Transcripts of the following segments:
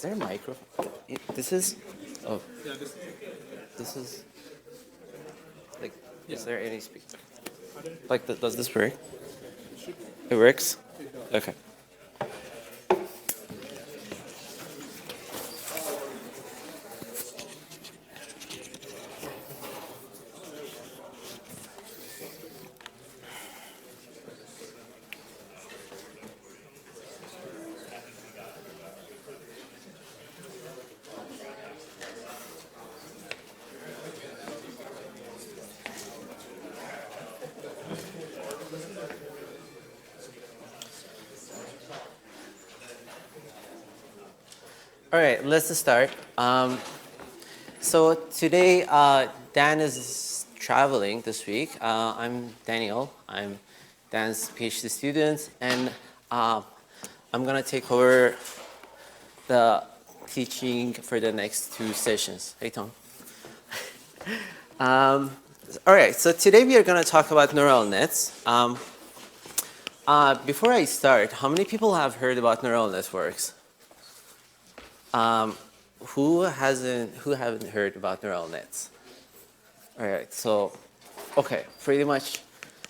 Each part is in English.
there a microphone? This is, oh, Yeah, this is, like, is there any speaker? Like, does this work? It works? Okay. All right, let's start. So today, Dan is traveling this week. I'm Daniel. I'm Dan's PhD student, and I'm going to take over the teaching for the next 2 sessions. Hey, Tom. All right, so today we are going to talk about neural nets. Before I start, how many people have heard about neural networks? Who haven't heard about neural nets? All right, so, okay, pretty much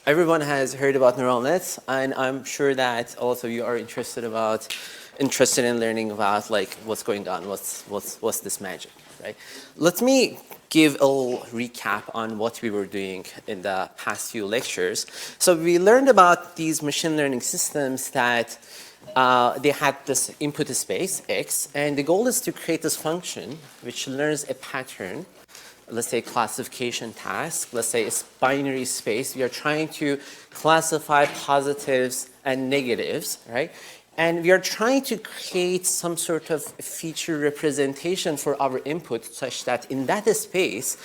everyone has heard about neural nets, and I'm sure that also you are interested in learning about like what's going on, what's this magic, right? Let me give a little recap on what we were doing in the past few lectures. So we learned about these machine learning systems that they had this input space, X, and the goal is to create this function which learns a pattern, let's say classification task, let's say it's binary space. We are trying to classify positives and negatives, right? And we are trying to create some sort of feature representation for our input such that in that space,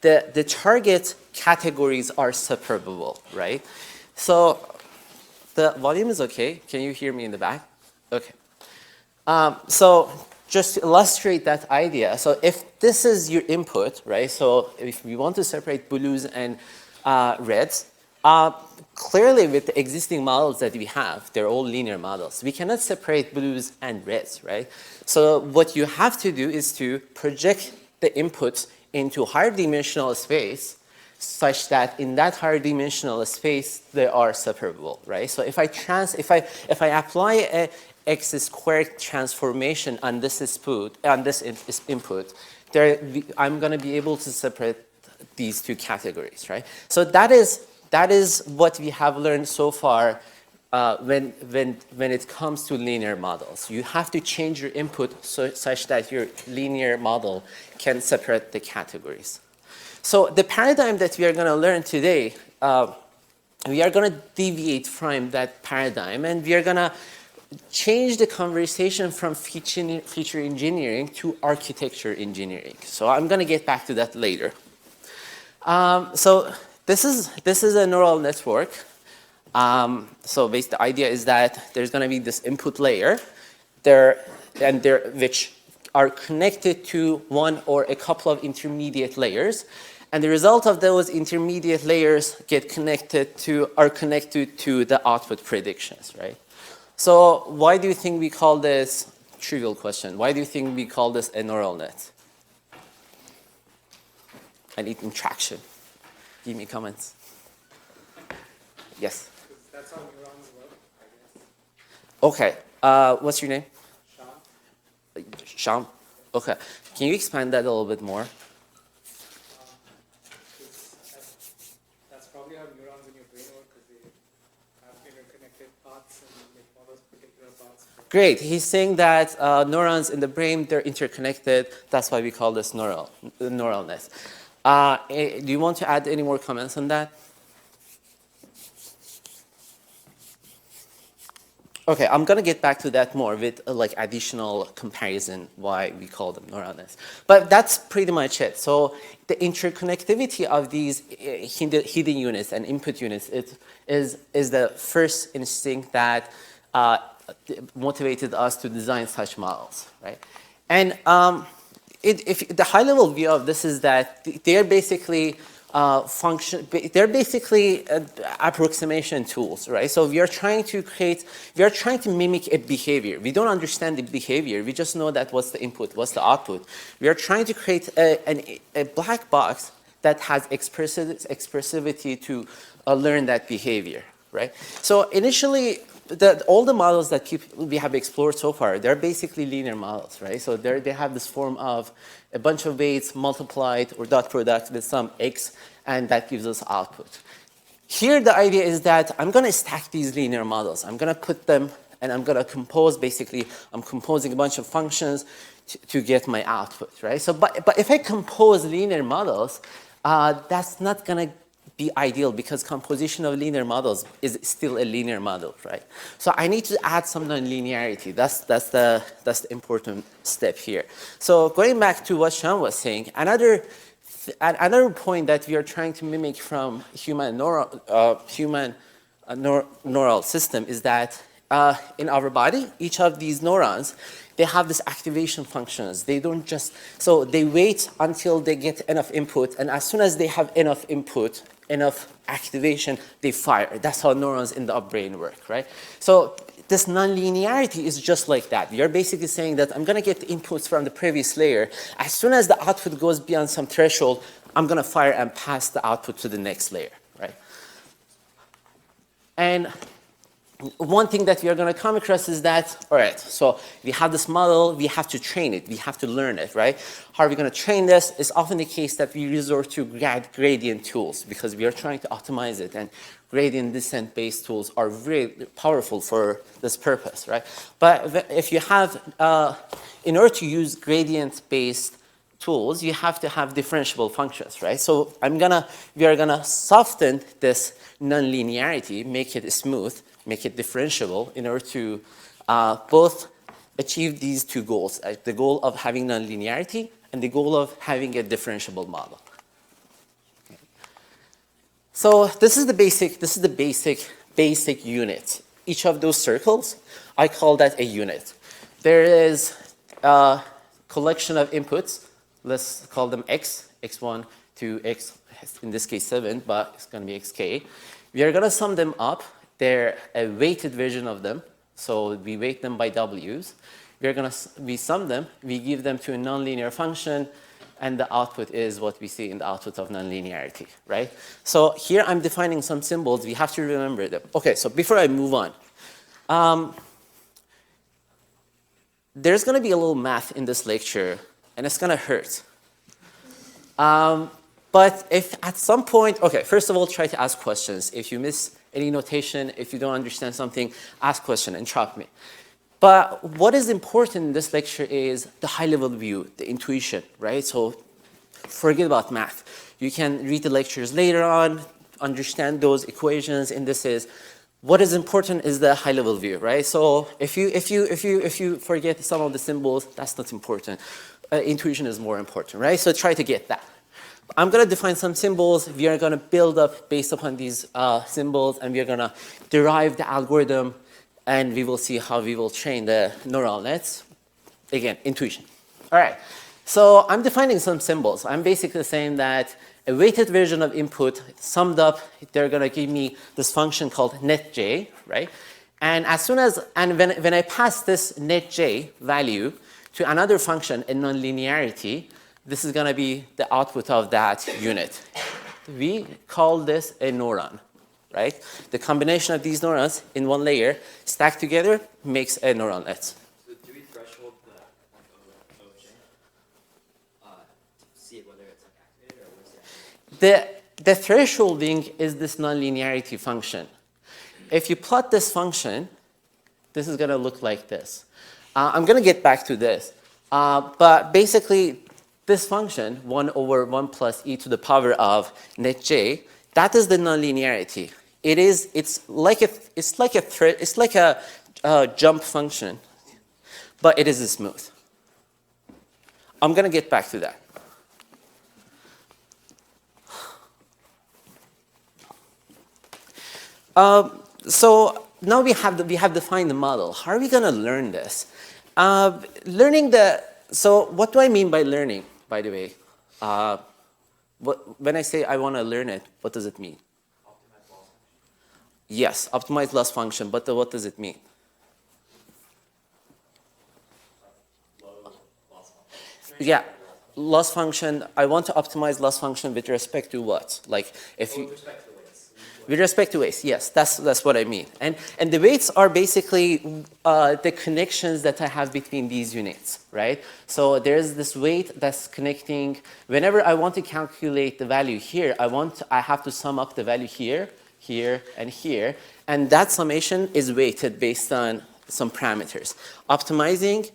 the target categories are separable, right? So the volume is okay. Can you hear me in the back? Okay. So just to illustrate that idea, so if this is your input, right? So if we want to separate blues and reds, clearly with the existing models that we have, they're all linear models. We cannot separate blues and reds, right? So what you have to do is to project the inputs into higher dimensional space such that in that higher dimensional space they are separable, right? So if I apply a x squared transformation on this input, I'm going to be able to separate these 2 categories, right? So that is what we have learned so far when it comes to linear models. You have to change your input such that your linear model can separate the categories. So the paradigm that we are going to learn today, we are going to deviate from that paradigm, and we are going to change the conversation from feature engineering to architecture engineering. So I'm going to get back to that later. So this is a neural network. So the idea is that there's going to be this input layer, which are connected to one or a couple of intermediate layers. And the result of those intermediate layers are connected to the output predictions, right? So why do you think we call this, trivial question, why do you think we call this a neural net? I need interaction. Give me comments. Yes? that's how neurons work, I guess. Okay, what's your name? Sean? Sham? Okay, can you expand that a little bit more? That's probably how neurons in your brain work, because they have interconnected paths and make all those particular paths. Great. He's saying that neurons in the brain, they're interconnected. That's why we call this neural net. Do you want to add any more comments on that? Okay, I'm going to get back to that more with like additional comparison why we call them neural nets. But that's pretty much it. So the interconnectivity of these hidden units and input units is the first instinct that motivated us to design such models, right? And if the high-level view of this is that they're basically function. They're basically approximation tools, right? So we are trying to mimic a behavior. We don't understand the behavior. We just know that what's the input, what's the output. We are trying to create a black box that has expressivity to learn that behavior, right? So initially, all the models that we have explored so far, they're basically linear models, right? So they have this form of a bunch of weights multiplied or dot product with some x, and that gives us output. Here, the idea is that I'm going to stack these linear models. I'm going to put them, and I'm going to compose, basically, I'm composing a bunch of functions to get my output, right? So, but if I compose linear models, that's not going to be ideal because composition of linear models is still a linear model, right? So I need to add some non-linearity. That's the important step here. So going back to what Sean was saying, another point that we are trying to mimic from human neural system is that in our body, each of these neurons, they have this activation functions. They don't just, so they wait until they get enough input, and as soon as they have enough input, enough activation, they fire. That's how neurons in the brain work, right? So this non-linearity is just like that. You're basically saying that I'm going to get the inputs from the previous layer. As soon as the output goes beyond some threshold, I'm going to fire and pass the output to the next layer, right? And one thing that we are going to come across is that, all right, so we have this model, we have to train it, we have to learn it, right? How are we going to train this? It's often the case that we resort to gradient tools because we are trying to optimize it, and gradient descent-based tools are very powerful for this purpose, right? But if you have, in order to use gradient-based tools, you have to have differentiable functions, right? So we are gonna soften this non-linearity, make it smooth, make it differentiable in order to both achieve these two goals, the goal of having non-linearity and the goal of having a differentiable model. Okay. So this is the basic unit. Each of those circles, I call that a unit. There is a collection of inputs. Let's call them x, x1 to x, in this case 7, but it's going to be xk. We are going to sum them up. They're a weighted version of them, so we weight them by w's. We sum them, we give them to a nonlinear function, and the output is what we see in the output of nonlinearity, right? So here I'm defining some symbols. We have to remember them. Okay, so before I move on, there's going to be a little math in this lecture, and it's going to hurt. But if at some point, okay, first of all, try to ask questions. If you miss any notation, if you don't understand something, ask question, interrupt me. But what is important in this lecture is the high-level view, the intuition, right? So forget about math. You can read the lectures later on, understand those equations, indices. What is important is the high-level view, right? So if you forget some of the symbols, that's not important. Intuition is more important, right? So try to get that. I'm going to define some symbols. We are going to build up based upon these symbols, and we are going to derive the algorithm, and we will see how we will train the neural nets. Again, intuition. All right. So I'm defining some symbols. I'm basically saying that a weighted version of input summed up, they're going to give me this function called netj, right? And as soon as, and when I pass this netj value to another function, a nonlinearity, this is going to be the output of that unit. We call this a neuron, right? The combination of these neurons in one layer stacked together makes a neural net. So do we threshold the OJ to see whether it's like activated or what's it? The thresholding is this nonlinearity function. If you plot this function, this is going to look like this. I'm going to get back to this. But basically, this function, 1 over 1 plus e to the power of net j, that is the nonlinearity. It's like a jump function, but it is smooth. I'm going to get back to that. So now we have defined the model. How are we going to learn this? So what do I mean by learning, by the way? When I say I want to learn it, what does it mean? Optimize loss function. Yes, optimize loss function, but what does it mean? Low loss function. Yeah, loss function, I want to optimize loss function with respect to what? Like if you, With respect to weights. with respect to weights, yes, that's what I mean. And the weights are basically the connections that I have between these units, right? So there's this weight that's connecting, whenever I want to calculate the value here, I have to sum up the value here, here, and here. And that summation is weighted based on some parameters. Optimizing,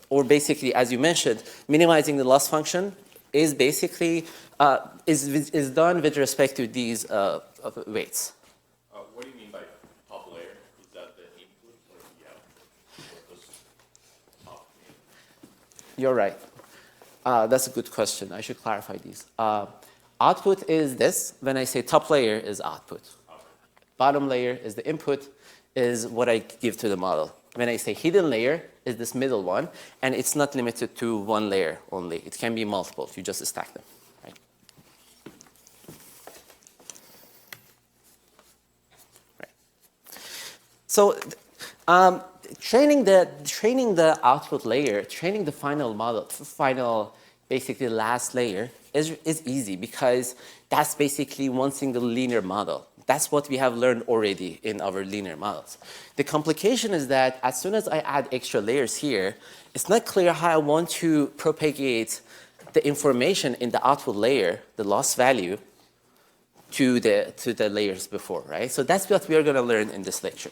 or basically, as you mentioned, minimizing the loss function is basically, is done with respect to these weights. What do you mean by top layer? Is that the input or the output? What does top mean? You're right. That's a good question. I should clarify these. Output is this. When I say top layer is output. Bottom layer is the input, is what I give to the model. When I say hidden layer is this middle one, and it's not limited to one layer only. It can be multiple. You just stack them. Right? Right. So training the output layer, training the final model, basically last layer is easy because that's basically one single linear model. That's what we have learned already in our linear models. The complication is that as soon as I add extra layers here, it's not clear how I want to propagate the information in the output layer, the loss value, to the layers before, right? So that's what we are going to learn in this lecture,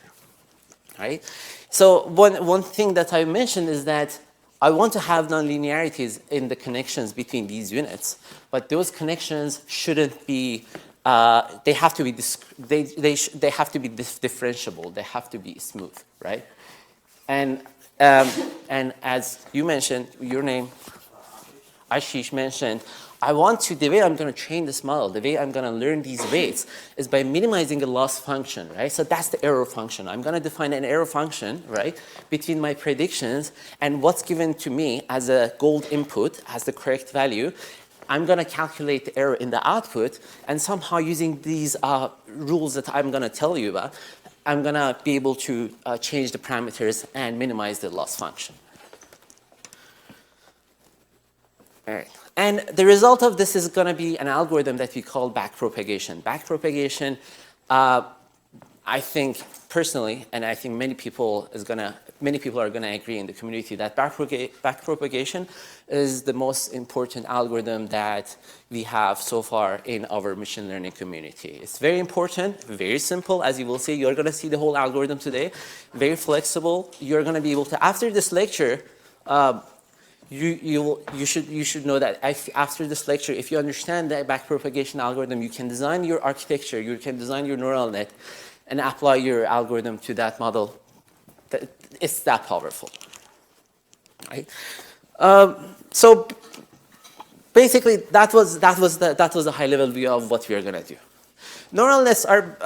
right? So one thing that I mentioned is that I want to have nonlinearities in the connections between these units, but those connections shouldn't be they have to be differentiable. They have to be smooth, right? And as you mentioned, your name, Ashish mentioned, the way I'm going to train this model, the way I'm going to learn these weights is by minimizing the loss function, right? So that's the error function. I'm going to define an error function, right, between my predictions and what's given to me as a gold input, as the correct value. I'm going to calculate the error in the output, and somehow using these rules that I'm going to tell you about, I'm going to be able to change the parameters and minimize the loss function. All right. And the result of this is going to be an algorithm that we call backpropagation. Backpropagation, I think personally, and I think many people are going to agree in the community that backpropagation is the most important algorithm that we have so far in our machine learning community. It's very important, very simple. As you will see, you're going to see the whole algorithm today. Very flexible. You're going to be able to, after this lecture, you should know that after this lecture, if you understand the backpropagation algorithm, you can design your architecture, you can design your neural net, and apply your algorithm to that model. It's that powerful, right? So basically, that was the high-level view of what we are going to do. Neural nets are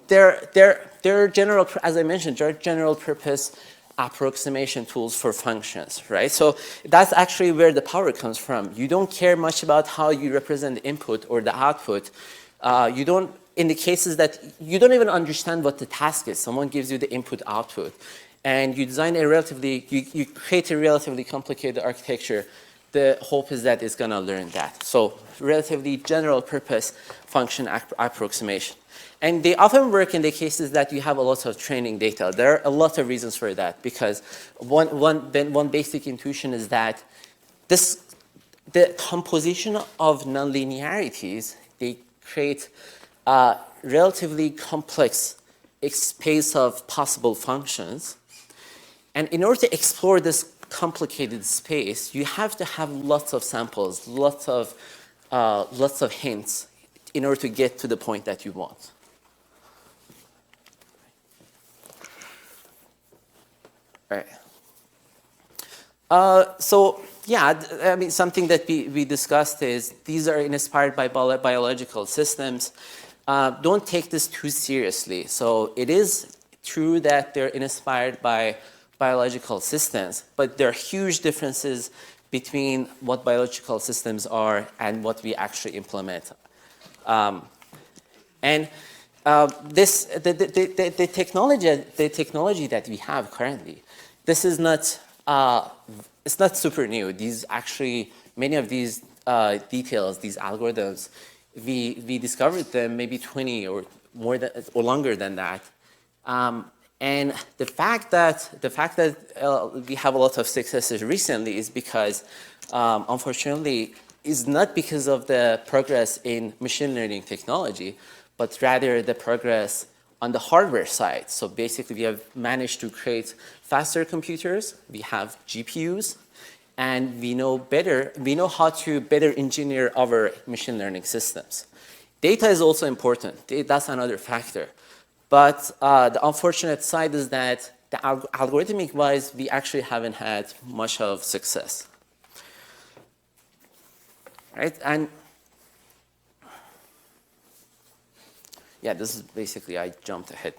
they're general, as I mentioned, they're general-purpose approximation tools for functions, right? So that's actually where the power comes from. You don't care much about how you represent the input or the output. You don't. In the cases that you don't even understand what the task is, someone gives you the input-output, and you design you create a relatively complicated architecture. The hope is that it's going to learn that. So relatively general-purpose function approximation. And they often work in the cases that you have a lot of training data. There are a lot of reasons for that, because one basic intuition is that the composition of nonlinearities, they create a relatively complex space of possible functions. And in order to explore this complicated space, you have to have lots of samples, lots of hints in order to get to the point that you want. All right. So yeah, I mean, something that we discussed is these are inspired by biological systems. Don't take this too seriously. So it is true that they're inspired by biological systems, but there are huge differences between what biological systems are and what we actually implement. And the technology that we have currently, this is not, it's not super new. These actually, many of these details, these algorithms, we discovered them maybe 20 or more than, or longer than that. And the fact that we have a lot of successes recently is because, unfortunately, is not because of the progress in machine learning technology, but rather the progress on the hardware side. So basically, we have managed to create faster computers. We have GPUs, and we know how to better engineer our machine learning systems. Data is also important. That's another factor. But the unfortunate side is that the algorithmic-wise, we actually haven't had much of success. Right? And yeah, this is basically, I jumped ahead.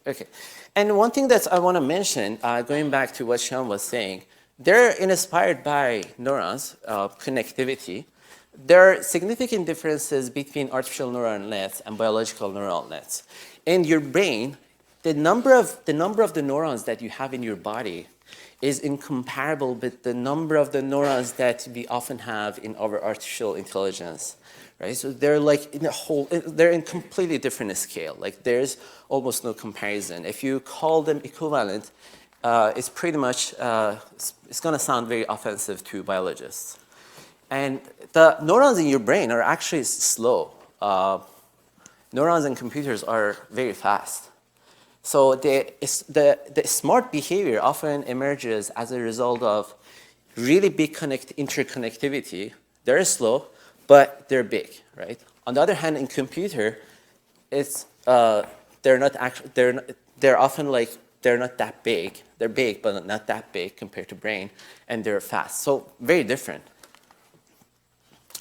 Okay. And one thing that I want to mention, going back to what Sean was saying, they're inspired by neurons, connectivity. There are significant differences between artificial neural nets and biological neural nets. In your brain, the number of the neurons that you have in your body is incomparable with the number of the neurons that we often have in our artificial intelligence, right? So they're like in a whole, they're in completely different scale. Like there's almost no comparison. If you call them equivalent, it's pretty much, it's gonna sound very offensive to biologists. And the neurons in your brain are actually slow. Neurons in computers are very fast. So the smart behavior often emerges as a result of really big interconnectivity. They're slow, but they're big, right? On the other hand, in computer, it's they're often like they're not that big. They're big, but not that big compared to brain, and they're fast. So very different.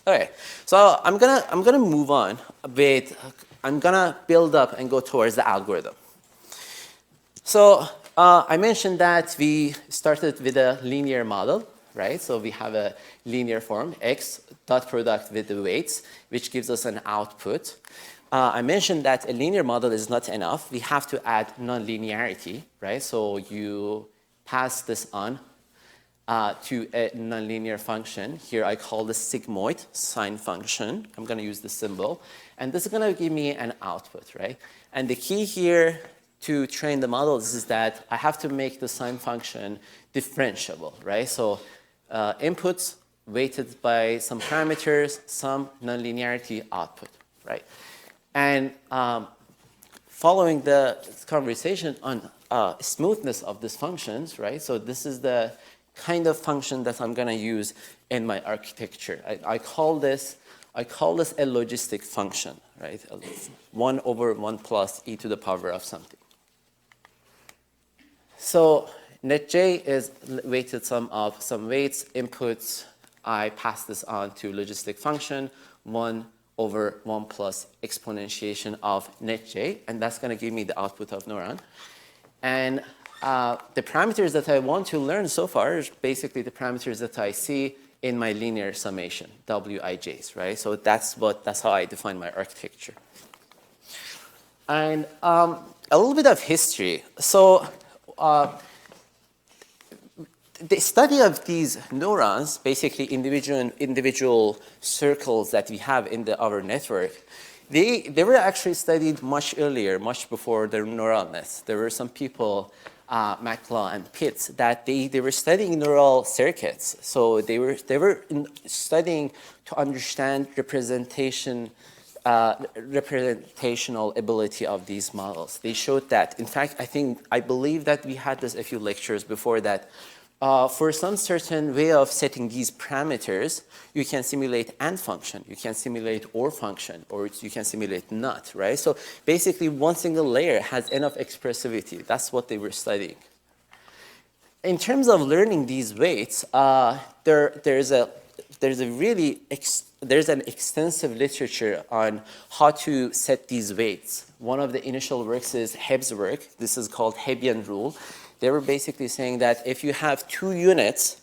Okay, so I'm gonna move on a bit. I'm gonna build up and go towards the algorithm. So I mentioned that we started with a linear model, right? So we have a linear form, x dot product with the weights, which gives us an output. I mentioned that a linear model is not enough. We have to add non-linearity, right? So you pass this on to a nonlinear function. Here I call this sigmoid sine function. I'm going to use the symbol. And this is going to give me an output, right? And the key here to train the models is that I have to make the sine function differentiable, right? So inputs weighted by some parameters, some nonlinearity output, right? And following the conversation on smoothness of these functions, right? So this is the kind of function that I'm going to use in my architecture. I call this a logistic function, right? 1 over 1 plus e to the power of something. So net j is weighted sum of some weights, inputs. I pass this on to logistic function, 1 over 1 plus exponentiation of net j, and that's going to give me the output of neuron. And the parameters that I want to learn so far is basically the parameters that I see in my linear summation, wij's, right? So that's how I define my architecture. And a little bit of history. So the study of these neurons, basically individual circles that we have in our network, they were actually studied much earlier, much before the neural nets. There were some people, McLaw and Pitts, that they were studying neural circuits. So they were studying to understand representational ability of these models. They showed that. In fact, I believe that we had this a few lectures before that. For some certain way of setting these parameters, you can simulate AND function, you can simulate OR function, or you can simulate NOT, right? So basically, one single layer has enough expressivity. That's what they were studying. In terms of learning these weights, there's an extensive literature on how to set these weights. One of the initial works is Hebb's work. This is called Hebbian Rule. They were basically saying that if you have two units,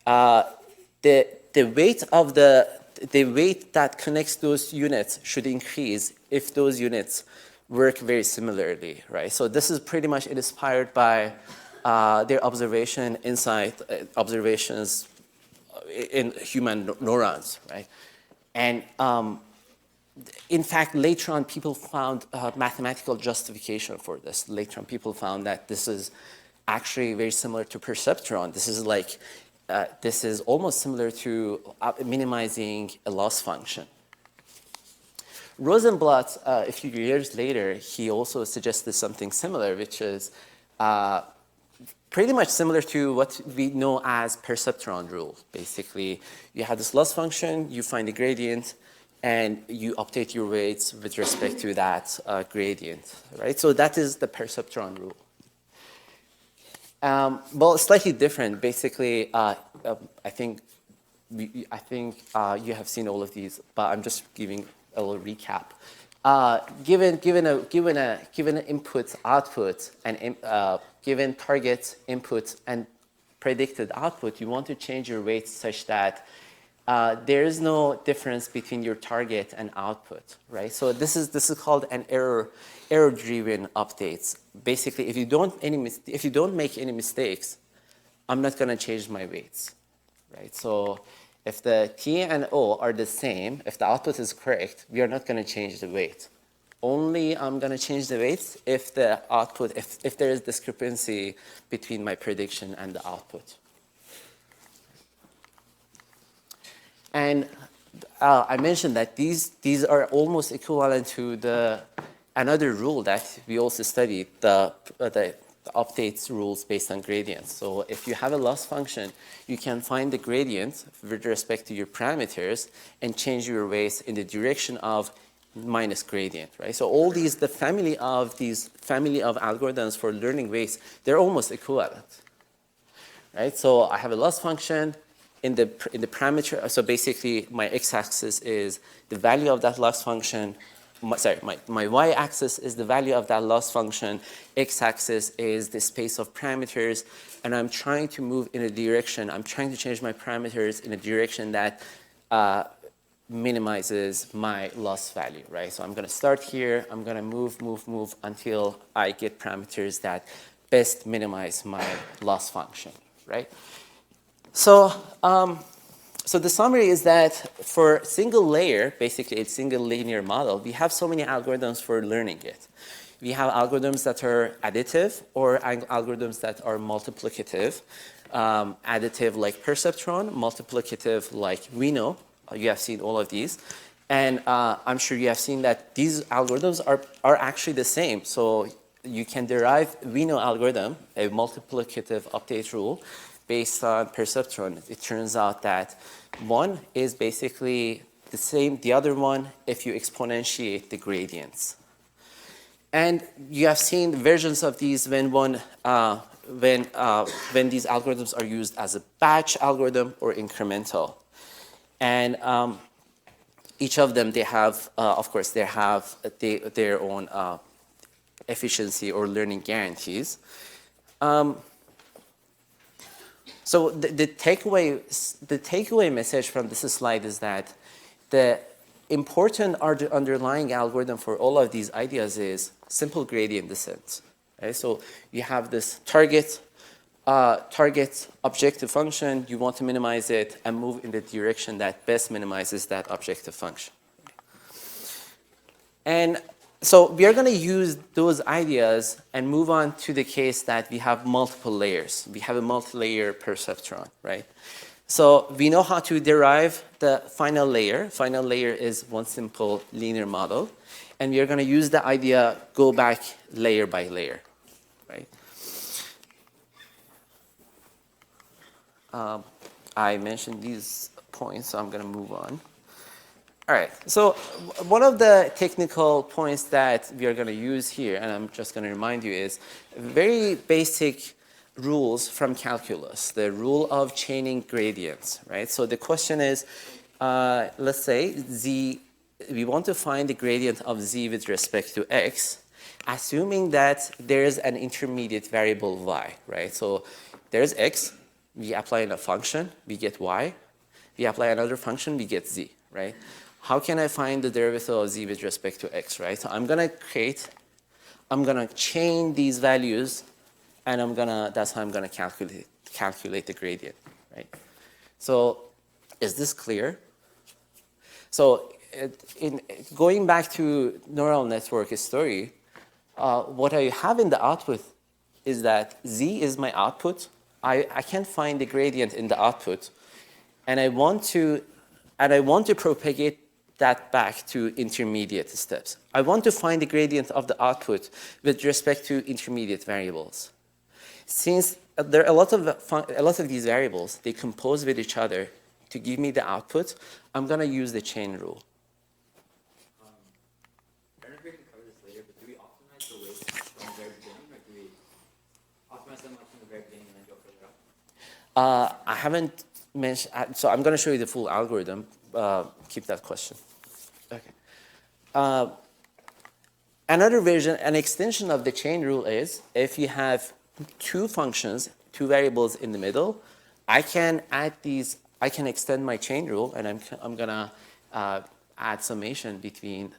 the weight of the weight that connects those units should increase if those units work very similarly, right? So this is pretty much inspired by their observations in human neurons, right? And in fact, later on, people found mathematical justification for this. Later on, people found that this is actually very similar to perceptron. This is like, this is almost similar to minimizing a loss function. Rosenblatt, a few years later, he also suggested something similar, which is pretty much similar to what we know as perceptron rule. Basically, you have this loss function, you find the gradient, and you update your weights with respect to that gradient, right? So that is the perceptron rule. Well, slightly different. Basically, I think you have seen all of these, but I'm just giving a little recap. Given an input output and given target input and predicted output, you want to change your weights such that there is no difference between your target and output, right? So this is called an error-driven updates. Basically, if you don't make any mistakes, I'm not going to change my weights, right? So if the T and O are the same, if the output is correct, we are not going to change the weight. Only I'm going to change the weights if the output, if there is discrepancy between my prediction and the output. And I mentioned that these are almost equivalent to another rule that we also studied, the updates rules based on gradients. So if you have a loss function, you can find the gradient with respect to your parameters and change your weights in the direction of minus gradient, right? So all these family of algorithms for learning weights, they're almost equivalent, right? So I have a loss function in the parameter. So basically, my x-axis is the value of that loss function. My y-axis is the value of that loss function. X-axis is the space of parameters. And I'm trying to move in a direction. I'm trying to change my parameters in a direction that minimizes my loss value, right? So I'm going to start here. I'm going to move until I get parameters that best minimize my loss function, right? So, so the summary is that for single layer, basically a single linear model, we have so many algorithms for learning it. We have algorithms that are additive or algorithms that are multiplicative. Additive like perceptron, multiplicative like Reno. You have seen all of these. And I'm sure you have seen that these algorithms are actually the same. So you can derive Reno algorithm, a multiplicative update rule, based on perceptron. It turns out that one is basically the same, the other one, if you exponentiate the gradients. And you have seen versions of these when these algorithms are used as a batch algorithm or incremental. And each of them, they have, of course, they have their own efficiency or learning guarantees. So the takeaway message from this slide is that the important underlying algorithm for all of these ideas is simple gradient descent. Right? So you have this target objective function. You want to minimize it and move in the direction that best minimizes that objective function. And so we are going to use those ideas and move on to the case that we have multiple layers. We have a multi-layer perceptron, right? So we know how to derive the final layer. Final layer is one simple linear model. And we are going to use the idea, go back layer by layer, right? I mentioned these points, so I'm going to move on. All right, so one of the technical points that we are going to use here, and I'm just going to remind you, is very basic rules from calculus, the rule of chaining gradients, right? So the question is, let's say we want to find the gradient of z with respect to x, assuming that there's an intermediate variable y, right? So there's x, we apply a function, we get y. We apply another function, we get z, right? How can I find the derivative of z with respect to x, right? So I'm gonna chain these values, and that's how I'm gonna calculate the gradient, right? So is this clear? So in going back to neural network story, what I have in the output is that z is my output. I can't find the gradient in the output, and I want to propagate that back to intermediate steps. I want to find the gradient of the output with respect to intermediate variables. Since there are a lot of these variables, they compose with each other to give me the output, I'm going to use the chain rule. I don't know if we can cover this later, but do we optimize the weights from the very beginning, or do we optimize them like from the very beginning and then go further up? I haven't mentioned, so I'm going to show you the full algorithm. Keep that question. Okay. Another version, an extension of the chain rule is if you have two functions, two variables in the middle, I can extend my chain rule, and I'm going to add summation between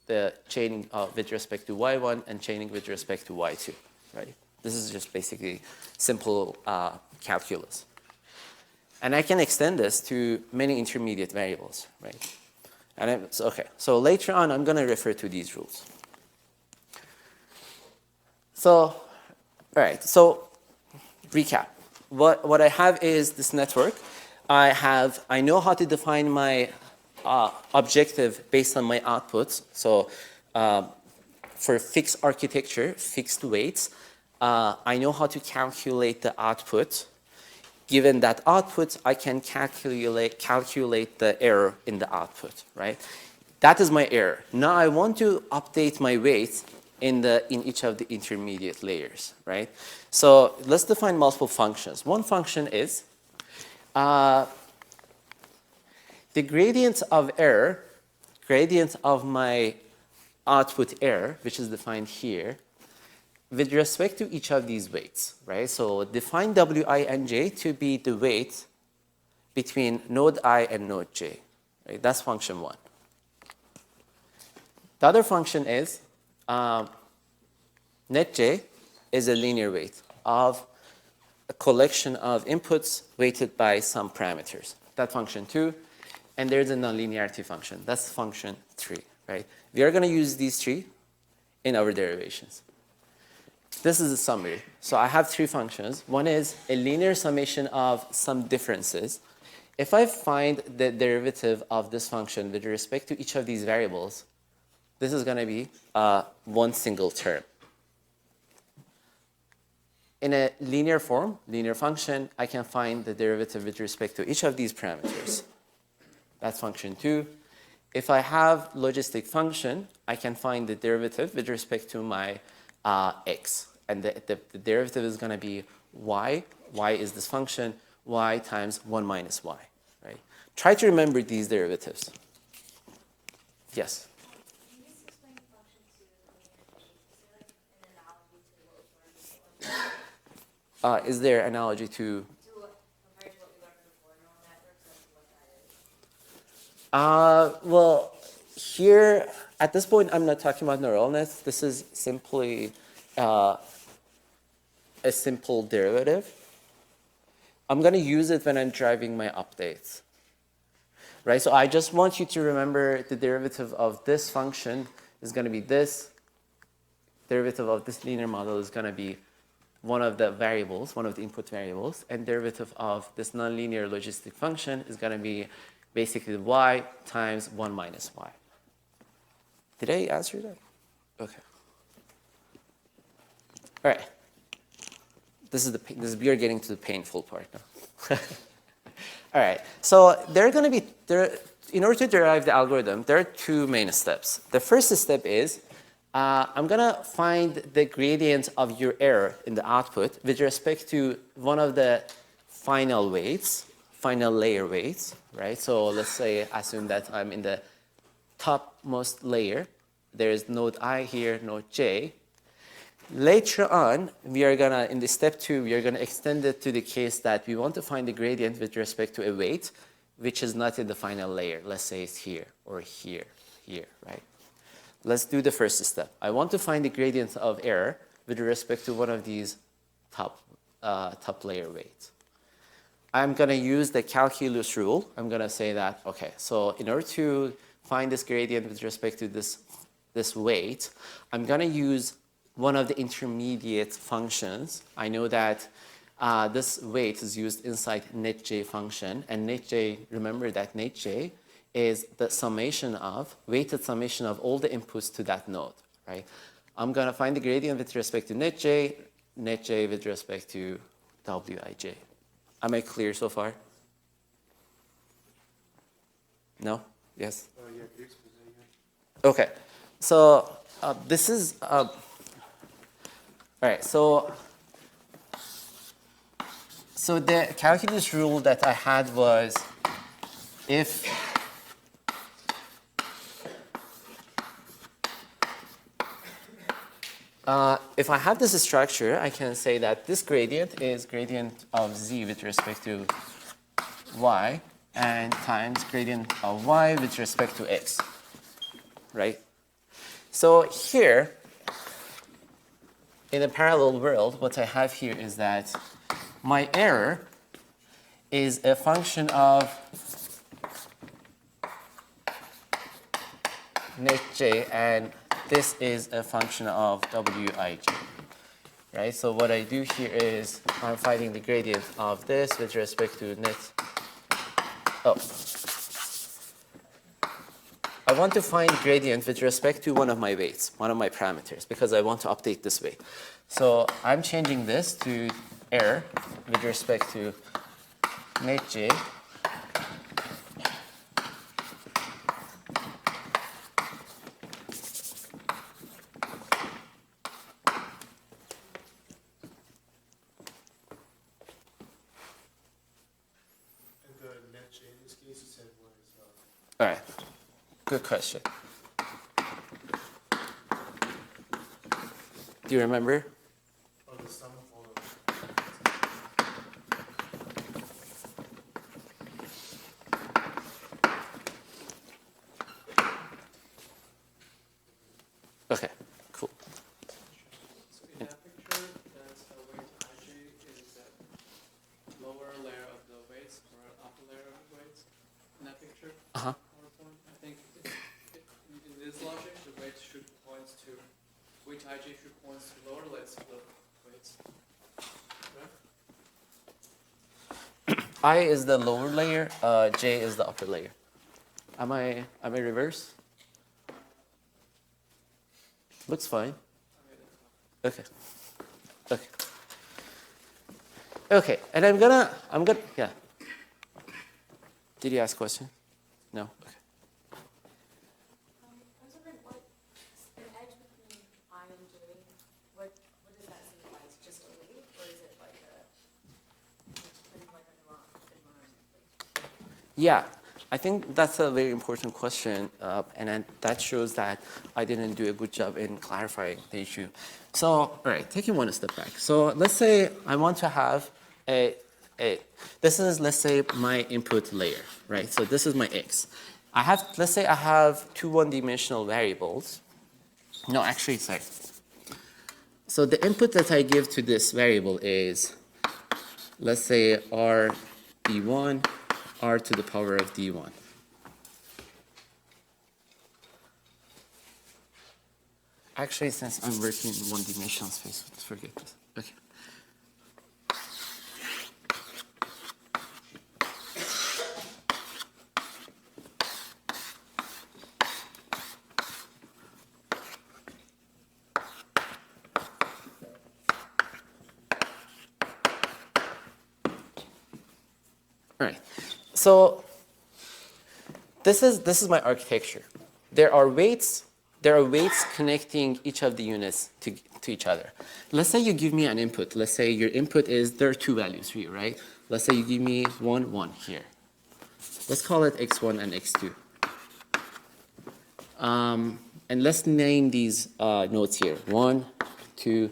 the chaining with respect to y1 and chaining with respect to y2, right? This is just basically simple calculus. And I can extend this to many intermediate variables, right? And so later on, I'm going to refer to these rules. So, all right, so recap. What I have is this network. I know how to define my objective based on my outputs. So for fixed architecture, fixed weights, I know how to calculate the output. Given that output, I can calculate the error in the output, right? That is my error. Now I want to update my weights in each of the intermediate layers, right? So let's define multiple functions. One function is the gradient of error, gradient of my output error, which is defined here, with respect to each of these weights, right? So define wi and j to be the weight between node I and node j, right? That's function one. The other function is net j is a linear weight of a collection of inputs weighted by some parameters. That's function two. And there's a non-linearity function. That's function three, right? We are going to use these three in our derivations. This is a summary. So I have three functions. One is a linear summation of some differences. If I find the derivative of this function with respect to each of these variables, this is going to be one single term. In a linear form, linear function, I can find the derivative with respect to each of these parameters. That's function two. If I have logistic function, I can find the derivative with respect to my x. And the derivative is going to be y. Y is this function, y times 1 minus y. Right? Try to remember these derivatives. Yes? Can you just explain function two linearity? Is there like an analogy to what we learned before? Is there analogy to? Compared to what we learned before neural networks, and what that is? Well, here, at this point, I'm not talking about neural nets. This is simply a simple derivative. I'm going to use it when I'm driving my updates. Right? So I just want you to remember the derivative of this function is going to be this. Derivative of this linear model is going to be one of the variables, one of the input variables. And derivative of this nonlinear logistic function is going to be basically y times 1 minus y. Did I answer that? Okay. All right. We are getting to the painful part now. All right. So in order to derive the algorithm, there are two main steps. The first step is I'm going to find the gradient of your error in the output with respect to one of the final weights, final layer weights, right? So let's say assume that I'm in the topmost layer, there's node I here, node J. Later on, we are gonna, in the step 2, we are gonna extend it to the case that we want to find the gradient with respect to a weight, which is not in the final layer. Let's say it's here, or here, right? Let's do the first step. I want to find the gradient of error with respect to one of these top layer weights. I'm gonna use the calculus rule. I'm gonna say that, okay, so in order to find this gradient with respect to this weight, I'm gonna use one of the intermediate functions. I know that this weight is used inside netj function, and netj, remember that netj is the summation of, weighted summation of all the inputs to that node, right? I'm gonna find the gradient with respect to netj with respect to wij. Am I clear so far? No? Yes? Okay, so this is, all right, so the calculus rule that I had was if I have this structure, I can say that this gradient is gradient of z with respect to y and times gradient of y with respect to x, right? So here, in a parallel world, what I have here is that my error is a function of netj, and this is a function of wij, right? So what I do here is I'm finding the gradient of this with respect to net. Oh. I want to find gradient with respect to one of my weights, one of my parameters, because I want to update this weight. So I'm changing this to error with respect to netj. All right, good question. Do you remember? Okay, cool. So in that picture, that's the weight ij is that lower layer of the weights or upper layer of the weights in that picture. Uh-huh. PowerPoint. I think in this logic, the weight should point to weight ij should point to lower layers of the weights. Right? I is the lower layer, j is the upper layer. Am I reverse? Looks fine. Okay. Okay. Okay, and I'm gonna, yeah. Did you ask a question? No? Okay. I was wondering what an edge between I and J, what does that signify? Is it just a weight, or is it like a neuron? Yeah, I think that's a very important question, and then that shows that I didn't do a good job in clarifying the issue. So, all right, taking one step back. So let's say I want to have this is, let's say, my input layer, right? So this is my x. Let's say I have two one-dimensional variables. No, actually, sorry. So the input that I give to this variable is, let's say, r d1, r to the power of d1. Actually, since I'm working in one-dimensional space, let's forget this. Okay. All right. So this is my architecture. There are weights connecting each of the units to each other. Let's say you give me an input. Let's say your input is, there are two values for you, right? Let's say you give me 1, 1 here. Let's call it x1 and x2. And let's name these nodes here. 1, 2,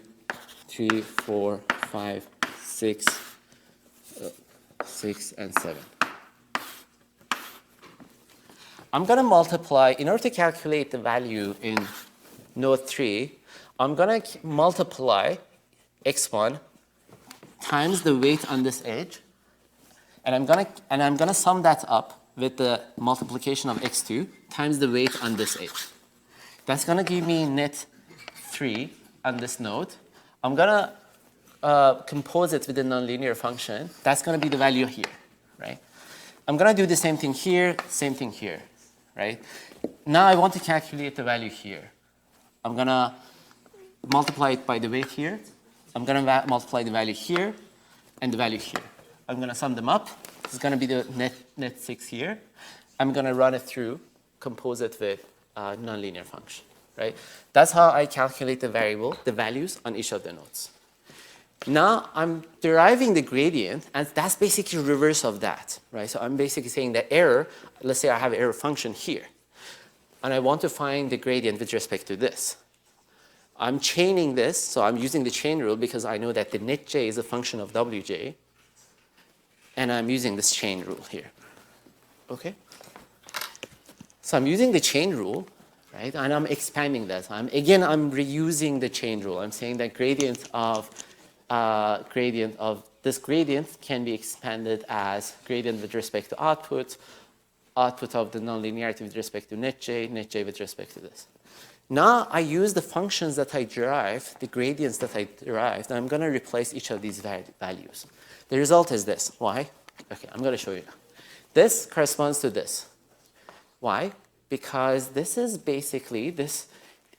3, 4, 5, 6, 6, and 7. I'm going to multiply, in order to calculate the value in node 3, I'm going to multiply x1 times the weight on this edge, and I'm going to sum that up with the multiplication of x2 times the weight on this edge. That's going to give me net 3 on this node. I'm going to compose it with a nonlinear function. That's going to be the value here, right? I'm going to do the same thing here, right? Now I want to calculate the value here. I'm going to multiply it by the weight here. I'm going to multiply the value here and the value here. I'm going to sum them up. This is going to be the net 6 here. I'm going to run it through, compose it with a nonlinear function, right? That's how I calculate the values on each of the nodes. Now I'm deriving the gradient, and that's basically reverse of that, right? So I'm basically saying the error, let's say I have an error function here, and I want to find the gradient with respect to this. I'm chaining this, so I'm using the chain rule because I know that the net j is a function of wj, and I'm using this chain rule here, okay? So I'm using the chain rule, right, and I'm expanding that. I'm reusing the chain rule. I'm saying that gradient of this gradient can be expanded as gradient with respect to output of the nonlinearity with respect to net j with respect to this. Now I use the functions that I derived, the gradients that I derived, and I'm going to replace each of these values. The result is this. Why? Okay, I'm going to show you. This corresponds to this. Why? Because this is basically, this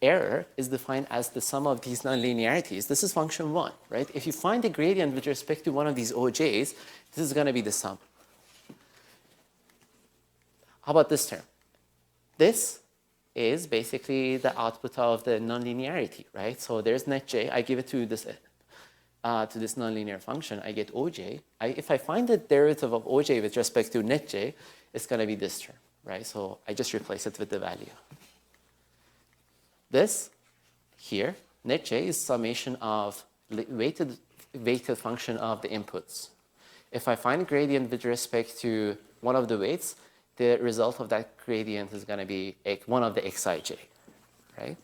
error is defined as the sum of these nonlinearities. This is function 1, right? If you find the gradient with respect to one of these OJs, this is going to be the sum. How about this term? This is basically the output of the nonlinearity, right? So there's net j. I give it to this nonlinear function. I get oj. If I find the derivative of oj with respect to net j, it's going to be this term, right? So I just replace it with the value. This here, net j, is summation of weighted function of the inputs. If I find a gradient with respect to one of the weights, the result of that gradient is going to be one of the xij, right?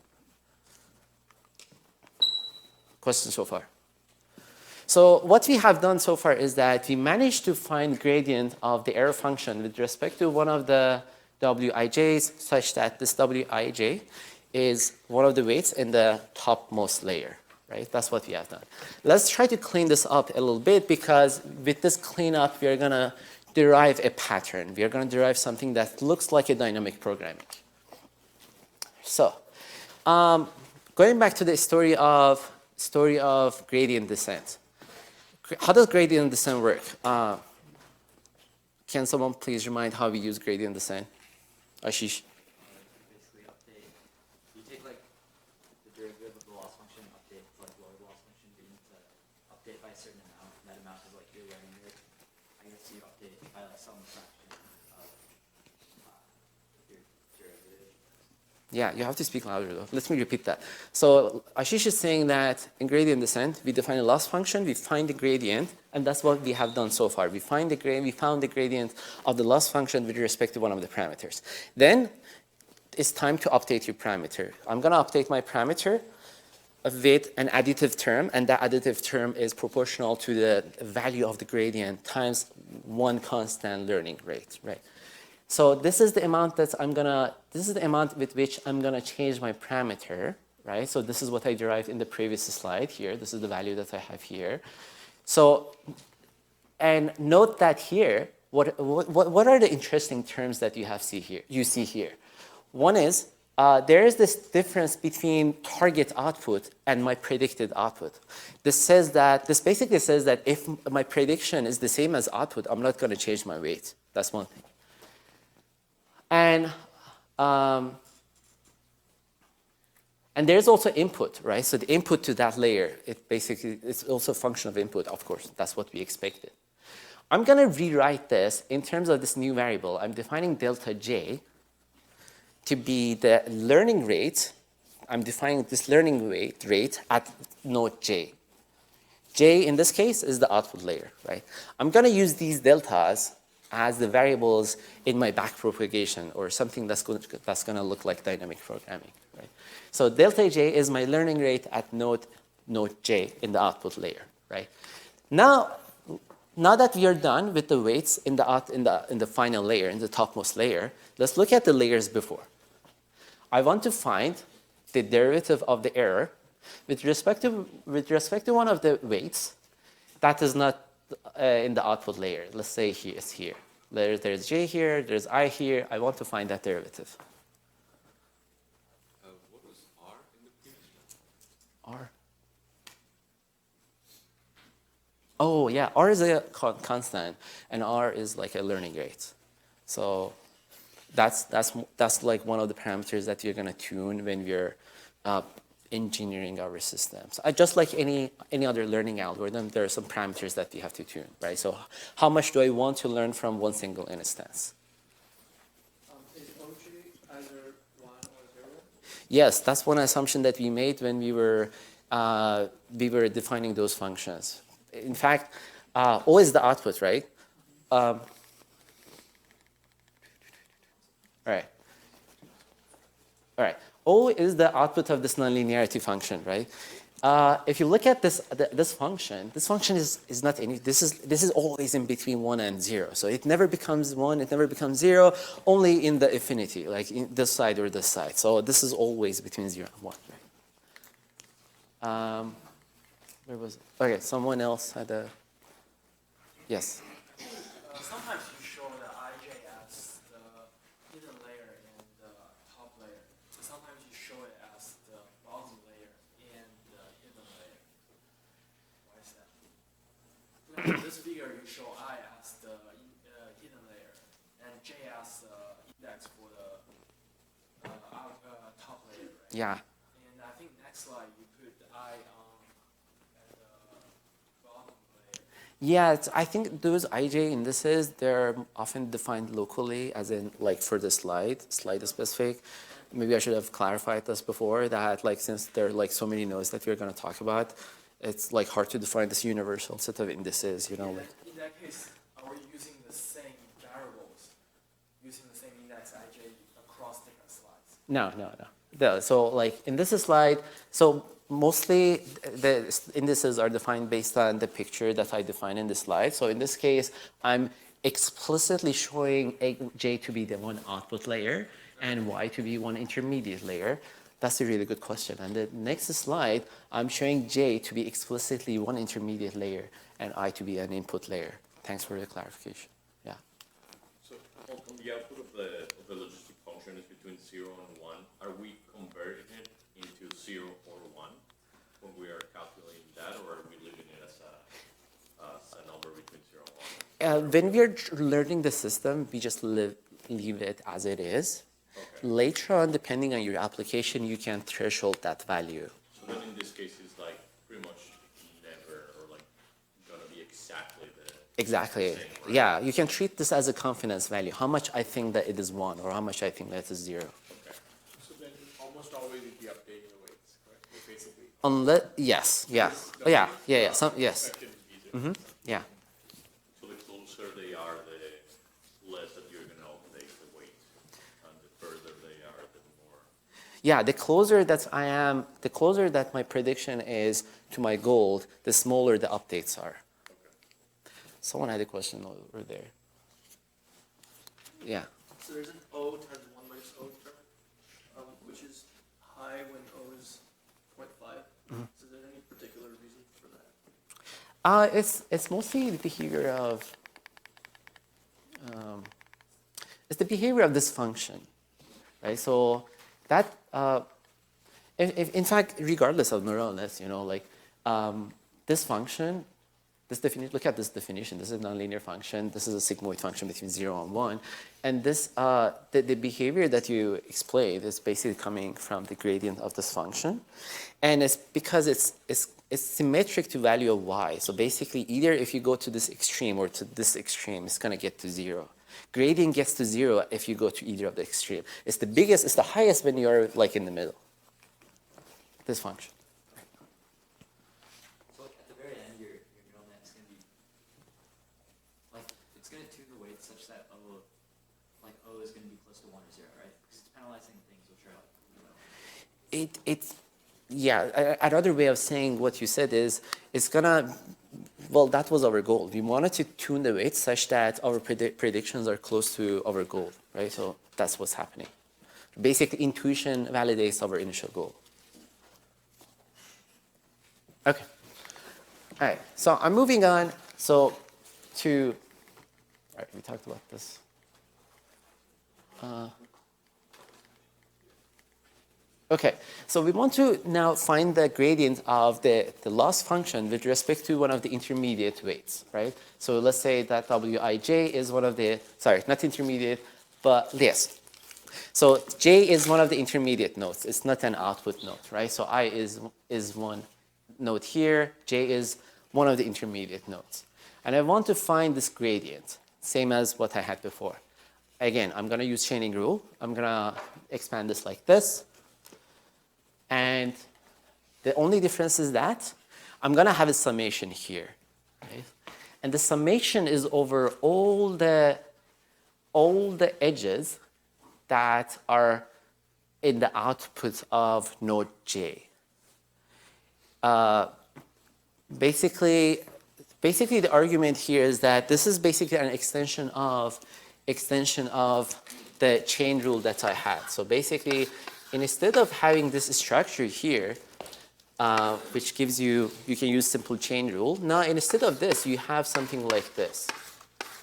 Question so far? So what we have done so far is that we managed to find gradient of the error function with respect to one of the wij's such that this wij is one of the weights in the topmost layer, right? That's what we have done. Let's try to clean this up a little bit, because with this cleanup, we are going to derive a pattern. We are going to derive something that looks like a dynamic programming. So going back to the story of gradient descent. How does gradient descent work? Can someone please remind how we use gradient descent? Ashish? Basically update. You take like the derivative of the loss function, update like lower the loss function, but you need to update by a certain amount. And that amount is like your learning rate. I guess you update by like some fraction of your derivative. Yeah, you have to speak louder though. Let me repeat that. So Ashish is saying that in gradient descent, we define a loss function, we find the gradient, and that's what we have done so far. We found the gradient of the loss function with respect to one of the parameters. Then it's time to update your parameter. I'm going to update my parameter with an additive term, and that additive term is proportional to the value of the gradient times one constant learning rate, right? So this is the amount that this is the amount with which I'm gonna change my parameter, right? So this is what I derived in the previous slide here. This is the value that I have here. So, and note that here, what are the interesting terms that you see here? One is, there is this difference between target output and my predicted output. This basically says that if my prediction is the same as output, I'm not gonna change my weight. That's one thing. And there's also input, right? So the input to that layer, it's also a function of input, of course. That's what we expected. I'm going to rewrite this in terms of this new variable. I'm defining delta j to be the learning rate. I'm defining this learning rate at node j. J in this case is the output layer, right? I'm going to use these deltas as the variables in my back propagation or something that's going to look like dynamic programming, right? So delta j is my learning rate at node j in the output layer, right? Now that we are done with the weights in the final layer, in the topmost layer, let's look at the layers before. I want to find the derivative of the error with respect to one of the weights that is not in the output layer. Let's say here it's here. There's j here, there's I here. I want to find that derivative. What was R in the previous one? R. Oh yeah, R is a constant, and R is like a learning rate. So that's like one of the parameters that you're gonna tune when we're engineering our systems. Just like any other learning algorithm, there are some parameters that we have to tune, right? So how much do I want to learn from one single instance? Is OG either 1 or 0? Yes, that's one assumption that we made when we were defining those functions. In fact, O is the output, right? All right. O is the output of this nonlinearity function, right? If you look at this function is not any. This is always in between 1 and 0. So it never becomes 1. It never becomes 0. Only in the infinity, like in this side or this side. So this is always between 0 and 1, right? Where was it? Okay, someone else had a. Yes. Sometimes you show the ij as the hidden layer and the top layer. Sometimes you show it as the bottom layer and the hidden layer. Why is that? In this figure, you show I as the hidden layer and j as the index for the top layer, right? Yeah. And I think next slide you put I on at the bottom layer. Yeah, I think those ij indices, they're often defined locally, as in like for the slide specific. Maybe I should have clarified this before, that like since there are like so many nodes that we're going to talk about, it's like hard to define this universal set of indices, you know. Like. In that case, are we using the same variables, using the same index ij across different slides? No. So like in this slide, so mostly the indices are defined based on the picture that I define in the slide. So in this case, I'm explicitly showing j to be the one output layer and y to be one intermediate layer. That's a really good question. And the next slide, I'm showing j to be explicitly one intermediate layer and I to be an input layer. Thanks for the clarification. Yeah. So on the output of the logistic function is between 0 and 1, are we converting it into 0 or 1 when we are calculating that, or are we leaving it as a number between 0 and 1? When we're learning the system, we just leave it as it is. Okay. Later on, depending on your application, you can threshold that value. So then in this case, it's like pretty much never, or like gonna be exactly the Exactly. same, right? Yeah, you can treat this as a confidence value. How much I think that it is 1 or how much I think that it is 0. Okay. So then almost always you'd be updating the weights, correct? Basically. Unless, yes, yeah. Oh, yeah. Yes. Yeah. So the closer they are, the less that you're gonna update the weight, and the further they are, the more. Yeah, the closer that my prediction is to my goal, the smaller the updates are. Someone had a question over there. Yeah. So there's an O times 1 minus O term, which is high when O is 0.5. So is there any particular reason for that? It's mostly the behavior of this function, right? So that in fact, regardless of neural nets, you know, like this function. Look at this definition. This is a nonlinear function. This is a sigmoid function between 0 and 1. And this, the behavior that you explained is basically coming from the gradient of this function. And it's because it's symmetric to value of y. So basically, either if you go to this extreme or to this extreme, it's going to get to 0. Gradient gets to 0 if you go to either of the extreme. It's the biggest, it's the highest when you're like in the middle. This function. So at the very end, your neural net is going to be, like, it's going to tune the weight such that O is going to be close to 1 or 0, right? Because it's penalizing things which are like, Yeah, another way of saying what you said is, it's gonna, well, that was our goal. We wanted to tune the weights such that our predictions are close to our goal, right? So that's what's happening. Basically, intuition validates our initial goal. Okay. All right, so I'm moving on. So all right, we talked about this. Okay, so we want to now find the gradient of the loss function with respect to one of the intermediate weights, right? So let's say that Wij is one of the, sorry, not intermediate, but yes. So J is one of the intermediate nodes. It's not an output node, right? So I is one node here. J is one of the intermediate nodes. And I want to find this gradient, same as what I had before. Again, I'm going to use chaining rule. I'm going to expand this like this. And the only difference is that I'm going to have a summation here. Right? And the summation is over all the edges that are in the output of node J. Basically, the argument here is that this is basically an extension of the chain rule that I had. So basically, instead of having this structure here, which gives you can use simple chain rule. Now, instead of this, you have something like this,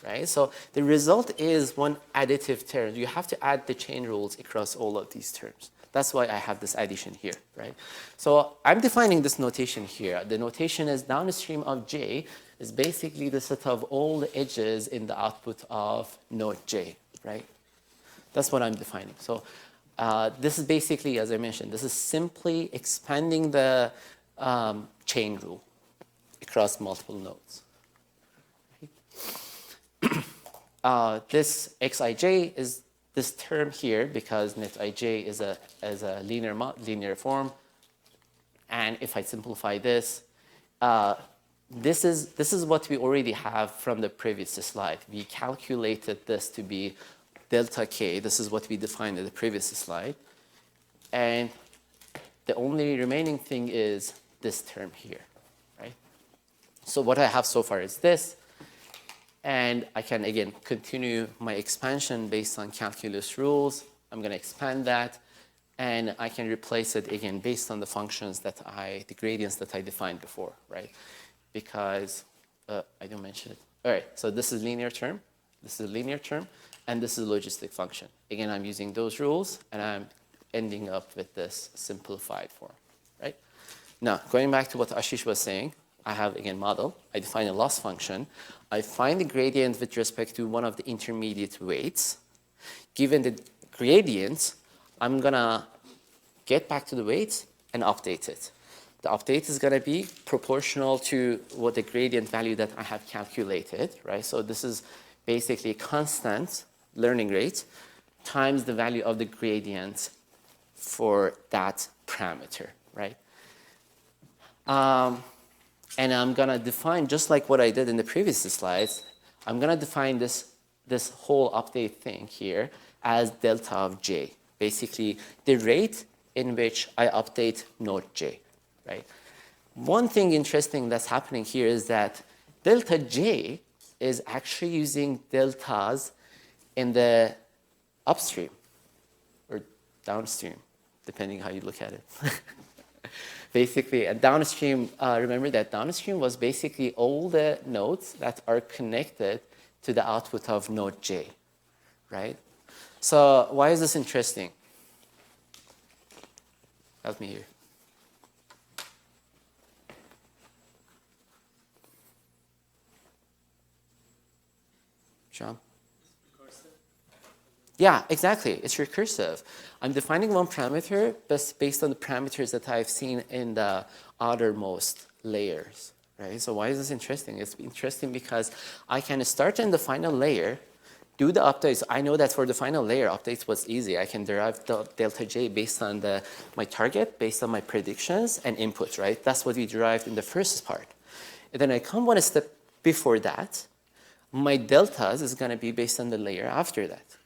right? So the result is one additive term. You have to add the chain rules across all of these terms. That's why I have this addition here, right? So I'm defining this notation here. The notation is downstream of J is basically the set of all the edges in the output of node J, right? That's what I'm defining. So this is basically, as I mentioned, this is simply expanding the chain rule across multiple nodes. This Xij is this term here because net ij is a linear form, and if I simplify this, this is what we already have from the previous slide. We calculated this to be delta k. This is what we defined in the previous slide, and the only remaining thing is this term here, right? So what I have so far is this. And I can, again, continue my expansion based on calculus rules. I'm going to expand that. And I can replace it, again, based on the functions that the gradients that I defined before, right? Because I don't mention it. All right, so this is linear term. This is a linear term. And this is a logistic function. Again, I'm using those rules. And I'm ending up with this simplified form, right? Now, going back to what Ashish was saying, I have, again, model. I define a loss function. I find the gradient with respect to one of the intermediate weights. Given the gradient, I'm going to get back to the weights and update it. The update is going to be proportional to what the gradient value that I have calculated, right? So this is basically constant learning rate times the value of the gradient for that parameter, right? And I'm going to define, just like what I did in the previous slides, I'm going to define this whole update thing here as delta of j, basically the rate in which I update node j, right? One thing interesting that's happening here is that delta j is actually using deltas in the upstream or downstream, depending how you look at it. Basically, a downstream, remember that downstream was basically all the nodes that are connected to the output of node j, right? So why is this interesting? Help me here. John? Yeah, exactly. It's recursive. I'm defining one parameter based on the parameters that I've seen in the outermost layers, right? So why is this interesting? It's interesting because I can start in the final layer, do the updates. I know that for the final layer, updates was easy. I can derive the delta J based on my target, based on my predictions and inputs, right? That's what we derived in the first part. And then I come one step before that. My deltas is going to be based on the layer after that.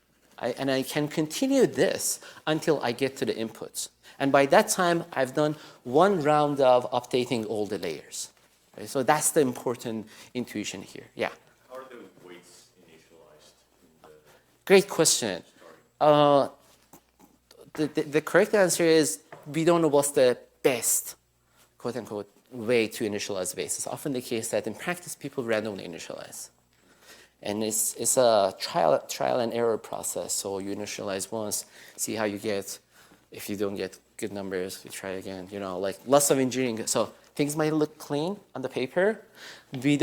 And I can continue this until I get to the inputs. And by that time, I've done one round of updating all the layers. Right? So that's the important intuition here. Yeah. How are the weights initialized in the Great question. The correct answer is we don't know what's the best, quote unquote, way to initialize weights. It's often the case that in practice, people randomly initialize. And it's a trial and error process. So you initialize once, see how you get. If you don't get good numbers, you try again. You know, like lots of engineering. So things might look clean on the paper. We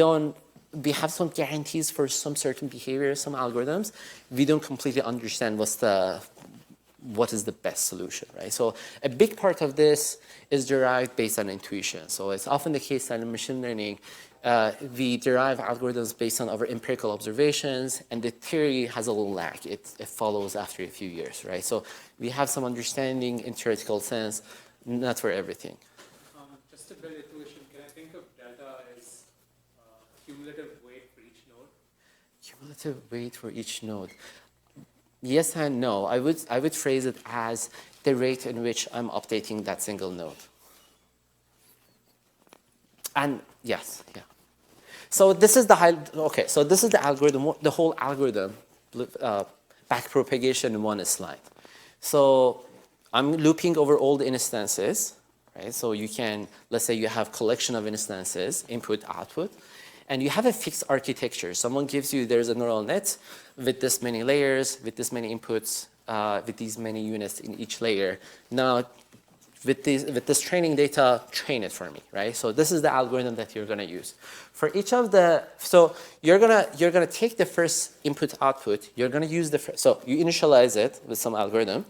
have some guarantees for some certain behaviors, some algorithms. We don't completely understand what is the best solution, right? So a big part of this is derived based on intuition. So it's often the case that in machine learning, we derive algorithms based on our empirical observations, and the theory has a little lag. It follows after a few years, right? So we have some understanding in theoretical sense, not for everything. Just to build intuition, can I think of delta as cumulative weight for each node? Cumulative weight for each node. Yes and no. I would phrase it as the rate in which I'm updating that single node. And yes, yeah. So this is the so this is the algorithm, the whole algorithm, backpropagation in one slide. So I'm looping over all the instances, right? So you can, let's say you have collection of instances, input, output, and you have a fixed architecture. Someone gives you, there's a neural net with this many layers, with this many inputs, with these many units in each layer. Now, with this training data, train it for me, right? So this is the algorithm that you're going to use. For each of the, so you're gonna take the first input output. You're going to use the first, so you initialize it with some algorithm.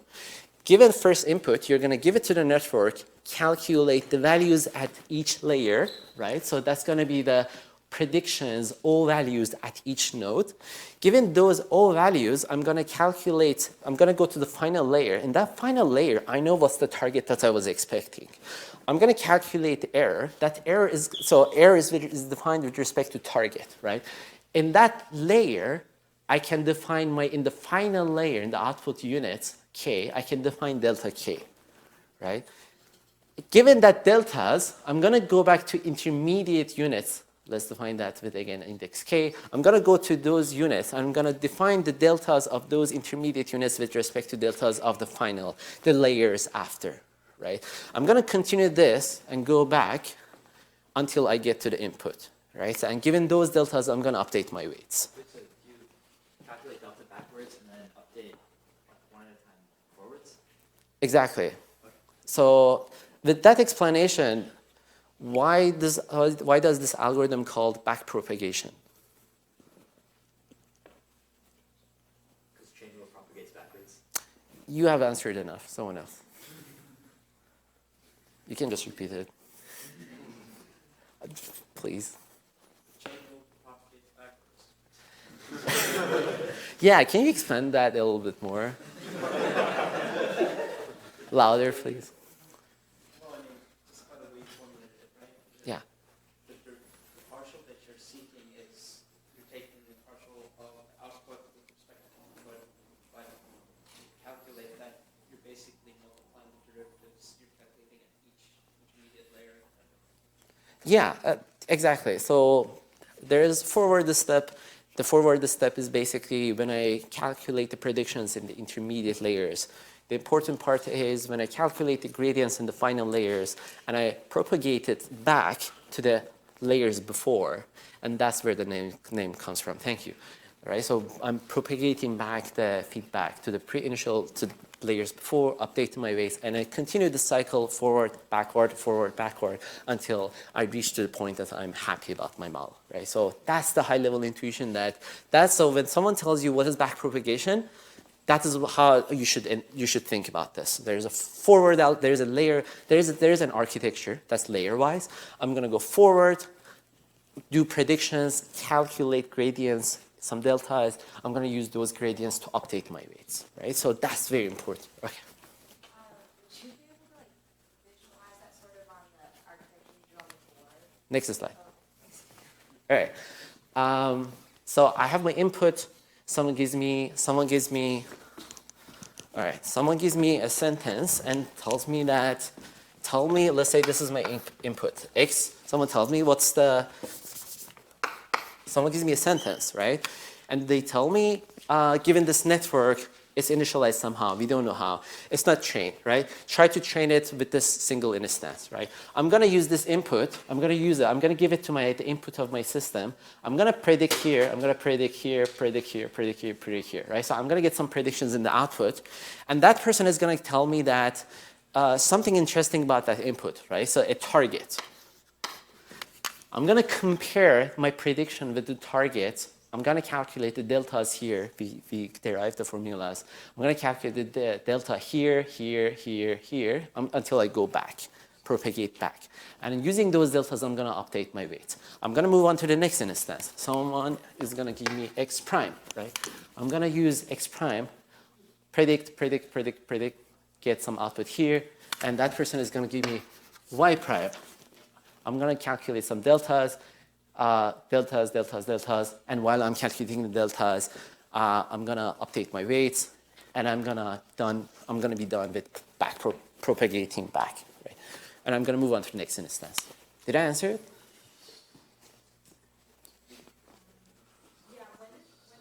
Given first input, you're going to give it to the network, calculate the values at each layer, right? So that's going to be the predictions, all values at each node. Given those all values, I'm going to calculate, I'm going to go to the final layer. In that final layer, I know what's the target that I was expecting. I'm going to calculate the error. That error is, so error is defined with respect to target, right? In that layer, I can define in the final layer, in the output units, K, I can define delta K, right? Given that deltas, I'm going to go back to intermediate units. Let's define that with, again, index K. I'm going to go to those units. I'm going to define the deltas of those intermediate units with respect to deltas of the layers after, right? I'm going to continue this and go back until I get to the input, right? So, and given those deltas, I'm going to update my weights. So you calculate delta backwards and then update one at a time forwards? Exactly. Okay. So with that explanation, why does this algorithm called backpropagation? Because chain rule propagates backwards. You have answered enough. Someone else. You can just repeat it. Please. Chain rule propagates backwards. Yeah, can you expand that a little bit more? Louder, please. Well, I mean, just by the way you formulated it, right? Yeah. The partial that you're seeking is you're taking the partial of output with respect to input, but you calculate that you're basically multiplying the derivatives you're calculating at each intermediate layer. Yeah, exactly. So there is forward step. The forward step is basically when I calculate the predictions in the intermediate layers. The important part is when I calculate the gradients in the final layers and I propagate it back to the layers before, and that's where the name comes from. Thank you. All right, so I'm propagating back the feedback to the pre-initial, to layers before, updating my weights, and I continue the cycle forward, backward, until I reach to the point that I'm happy about my model, right? So that's the high-level intuition so when someone tells you what is backpropagation, that is how you should think about this. There's a forward out, there's a layer, there's an architecture that's layer-wise. I'm going to go forward, do predictions, calculate gradients some deltas. I'm going to use those gradients to update my weights, right? So that's very important. Okay. Would you be able to like visualize that sort of on the architecture you drew on the board? Next slide. Oh, All right. So I have my input. Someone gives me, all right, someone gives me a sentence and tells me that, let's say this is my input, X. Someone tells me someone gives me a sentence, right? And they tell me, given this network, it's initialized somehow. We don't know how. It's not trained, right? Try to train it with this single instance, right? I'm going to use this input. I'm going to use it. I'm going to give it to the input of my system. I'm going to predict here. I'm going to predict here, predict here, predict here, predict here, right? So I'm going to get some predictions in the output. And that person is going to tell me that something interesting about that input, right? So a target. I'm going to compare my prediction with the target. I'm going to calculate the deltas here. We derived the formulas. I'm going to calculate the delta here, here, here, here, until I go back, propagate back. And using those deltas, I'm going to update my weights. I'm going to move on to the next instance. Someone is going to give me x prime, right? I'm going to use x prime, predict, predict, predict, predict, get some output here. And that person is going to give me y prime. I'm going to calculate some deltas. Deltas, and while I'm calculating the deltas, I'm gonna update my weights, and I'm gonna be done with propagating back, right? And I'm gonna move on to the next instance. Did I answer it? yeah, when is the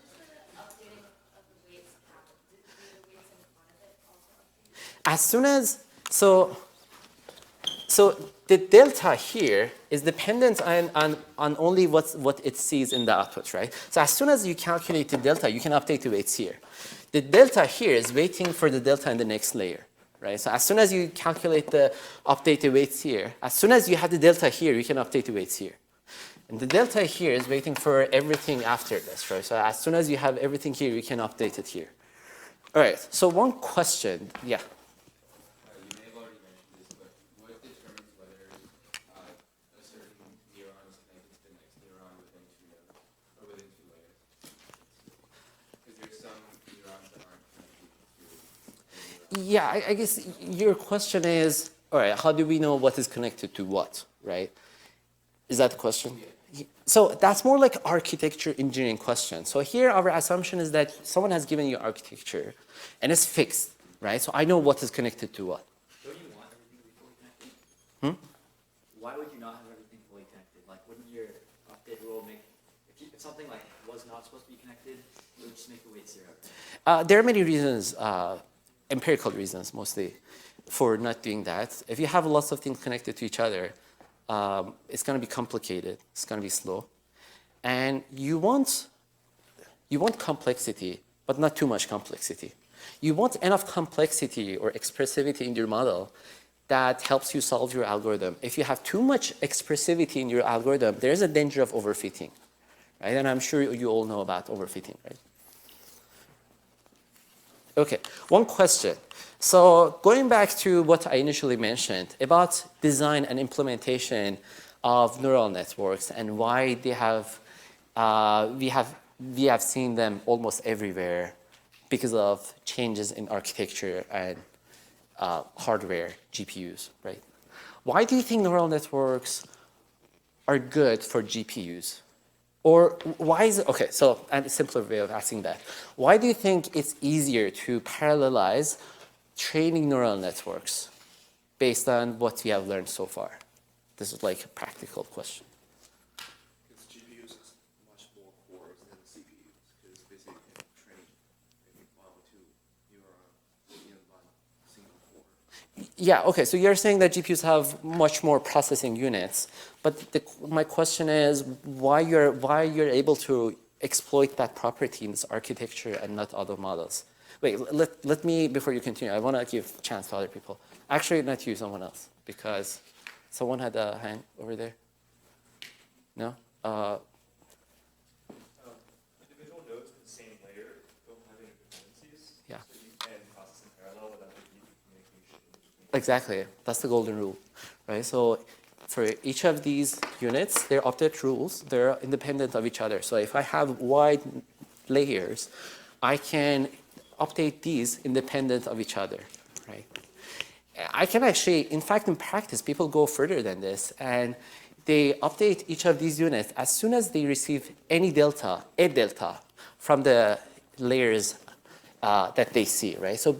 updating of the weights happen? Do the weights in front of it also update? As soon as so the delta here is dependent on only what it sees in the output, right? So as soon as you calculate the delta, you can update the weights here. The delta here is waiting for the delta in the next layer, right? So as soon as you calculate the updated weights here, as soon as you have the delta here, you can update the weights here. And the delta here is waiting for everything after this, right? So as soon as you have everything here, you can update it here. All right, so one question, yeah. You may have already mentioned this, but what determines whether a certain neuron is connected to the next neuron within two layers? Because there's some neurons that aren't connected to a neuron. Yeah, I guess your question is, all right, how do we know what is connected to what, right? Is that the question? Yeah. So that's more like architecture engineering question. So here our assumption is that someone has given you architecture and it's fixed, right? So I know what is connected to what. Don't you want everything to be fully connected? Why would you not have everything fully connected? Like, wouldn't your update rule make, if something like was not supposed to be connected, it would just make the weight 0, right? There are many reasons, empirical reasons mostly, for not doing that. If you have lots of things connected to each other, it's going to be complicated. It's going to be slow. And you want complexity, but not too much complexity. You want enough complexity or expressivity in your model that helps you solve your algorithm. If you have too much expressivity in your algorithm, there's a danger of overfitting, right? And I'm sure you all know about overfitting, right? Okay, one question. So going back to what I initially mentioned about design and implementation of neural networks and why they have, we have seen them almost everywhere because of changes in architecture and hardware, GPUs, right? Why do you think neural networks are good for GPUs? Or why is it, okay, so a simpler way of asking that. Why do you think it's easier to parallelize training neural networks based on what we have learned so far? This is like a practical question. Because GPUs is much more cores than CPUs, because basically you can train a model to neuron in one single core. Yeah, okay, so you're saying that GPUs have much more processing units, but my question is why you're able to exploit that property in this architecture and not other models? Wait, let me, before you continue, I want to give a chance to other people. Actually, not you, someone else, because someone had a hand over there. No? Individual nodes in the same layer don't have any dependencies. Yeah. So you can process in parallel without the need for communication. Exactly. That's the golden rule, right? So for each of these units, their update rules, they're independent of each other. So if I have wide layers, I can update these independent of each other, right? I can actually, in fact, in practice, people go further than this, and they update each of these units as soon as they receive any delta, a delta, from the layers that they see, right? So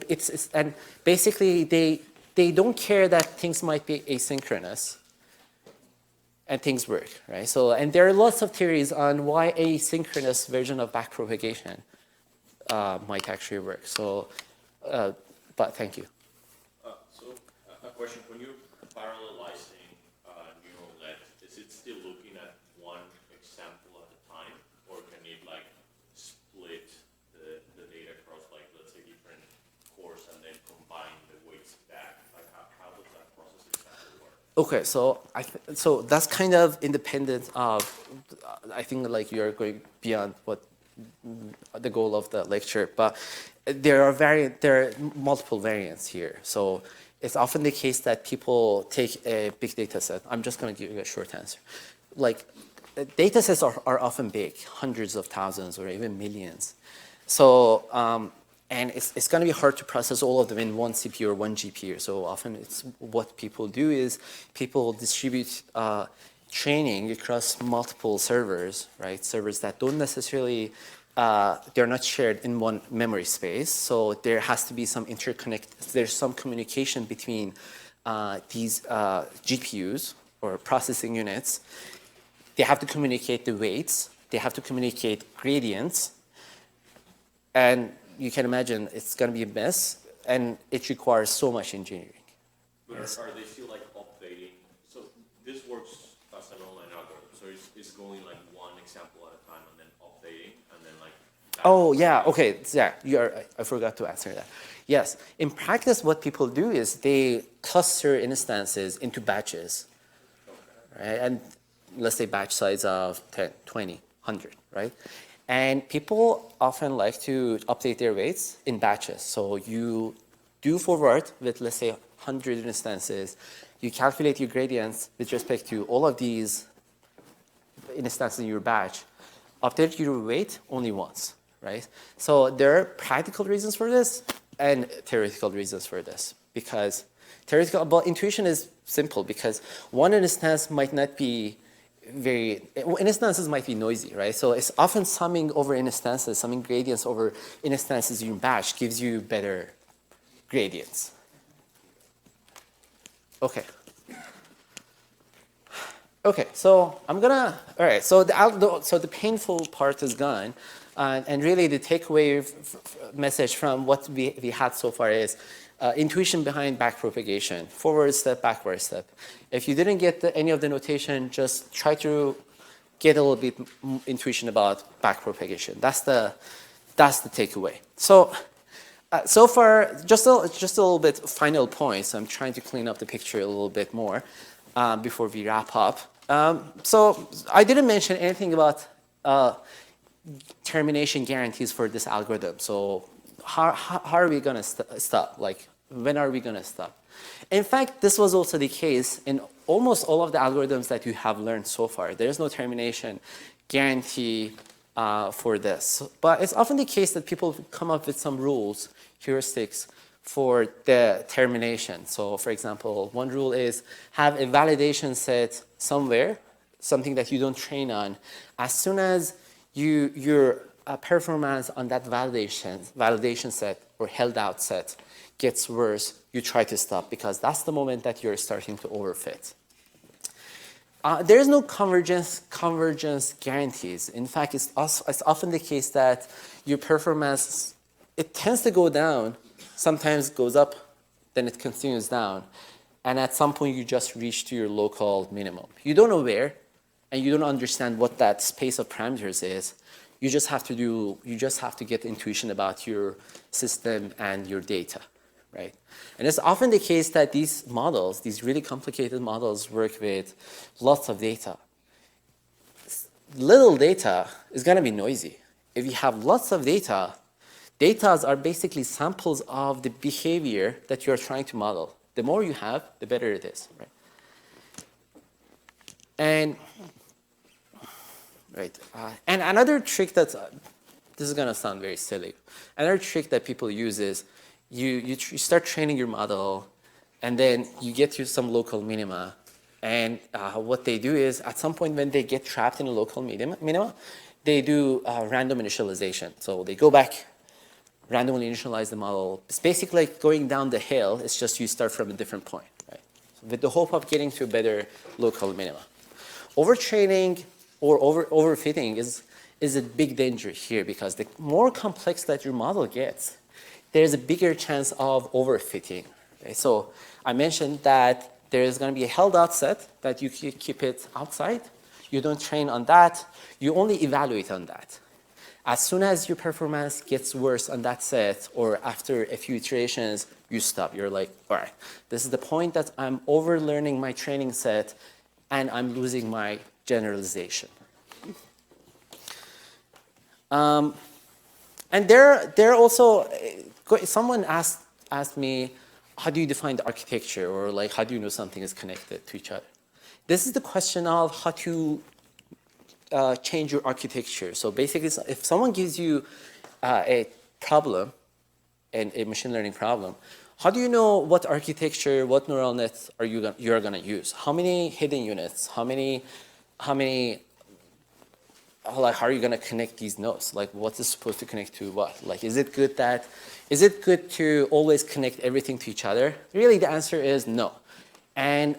and basically they don't care that things might be asynchronous and things work, right? So, and there are lots of theories on why asynchronous version of backpropagation might actually work. So, but thank you. A question, when you're parallelizing neural net, is it still looking at one example at a time, or can it like split the data across, like, let's say different cores and then combine the weights back? Like how does that process exactly work? Okay, so so that's kind of independent of, I think like you're going beyond what the goal of the lecture, but there are multiple variants here. So it's often the case that people take a big data set. I'm just going to give you a short answer. Like data sets are often big, hundreds of thousands or even millions. So and it's going to be hard to process all of them in one CPU or one GPU. So often it's what people do is people distribute training across multiple servers, right? Servers that don't necessarily, they're not shared in one memory space. So there has to be some there's some communication between these GPUs or processing units. They have to communicate the weights. They have to communicate gradients. And you can imagine it's going to be a mess, and it requires so much engineering. But are they still like updating? So this works as an online algorithm. So it's going like one example at a time and then updating and then like. Oh yeah, okay, yeah. I forgot to answer that. Yes, in practice, what people do is they cluster instances into batches, right? And let's say batch size of 10, 20, 100, right? And people often like to update their weights in batches. So you do forward with, let's say, 100 instances. You calculate your gradients with respect to all of these instances in your batch. Update your weight only once, right? So there are practical reasons for this and theoretical reasons for this. Because but intuition is simple because one instance might not be instances might be noisy, right? So it's often summing over instances, summing gradients over instances in your batch gives you better gradients. Okay. Okay, so I'm gonna, all right, so the painful part is gone. And really the takeaway message from what we had so far is intuition behind backpropagation, forward step, backward step. If you didn't get any of the notation, just try to get a little bit intuition about backpropagation. That's the takeaway. So so far, just a little bit final points. I'm trying to clean up the picture a little bit more before we wrap up. So I didn't mention anything about termination guarantees for this algorithm. So how are we going to stop? Like, when are we going to stop? In fact, this was also the case in almost all of the algorithms that you have learned so far. There's no termination guarantee for this. But it's often the case that people come up with some rules, heuristics, for the termination. So for example, one rule is have a validation set somewhere, something that you don't train on. As soon as your performance on that validation set or held out set gets worse, you try to stop because that's the moment that you're starting to overfit. There is no convergence guarantees. In fact, it's often the case that your performance, it tends to go down, sometimes goes up, then it continues down. And at some point, you just reach to your local minimum. You don't know where, and you don't understand what that space of parameters is. You just have to get intuition about your system and your data, right? And it's often the case that these models, these really complicated models, work with lots of data. Little data is going to be noisy. If you have lots of data, datas are basically samples of the behavior that you're trying to model. The more you have, the better it is, right? And right, and another trick that's this is gonna sound very silly. Another trick that people use is you start training your model, and then you get to some local minima, and what they do is at some point when they get trapped in a local minima, they do random initialization. So they go back, randomly initialize the model. It's basically like going down the hill. It's just you start from a different point, right? So with the hope of getting to a better local minima. Overtraining or overfitting is a big danger here, because the more complex that your model gets, there's a bigger chance of overfitting. Okay? So I mentioned that there is going to be a held out set that you keep it outside. You don't train on that. You only evaluate on that. As soon as your performance gets worse on that set, or after a few iterations, you stop. You're like, all right, this is the point that I'm overlearning my training set, and I'm losing my generalization. And there also, someone asked me, how do you define the architecture, or like how do you know something is connected to each other? This is the question of how to change your architecture. So basically, if someone gives you a problem, and a machine learning problem, how do you know what architecture, what neural nets are you're going to use? How many hidden units? Like, how are you going to connect these nodes? Like, what is supposed to connect to what? Like, is it good to always connect everything to each other? Really, the answer is no. And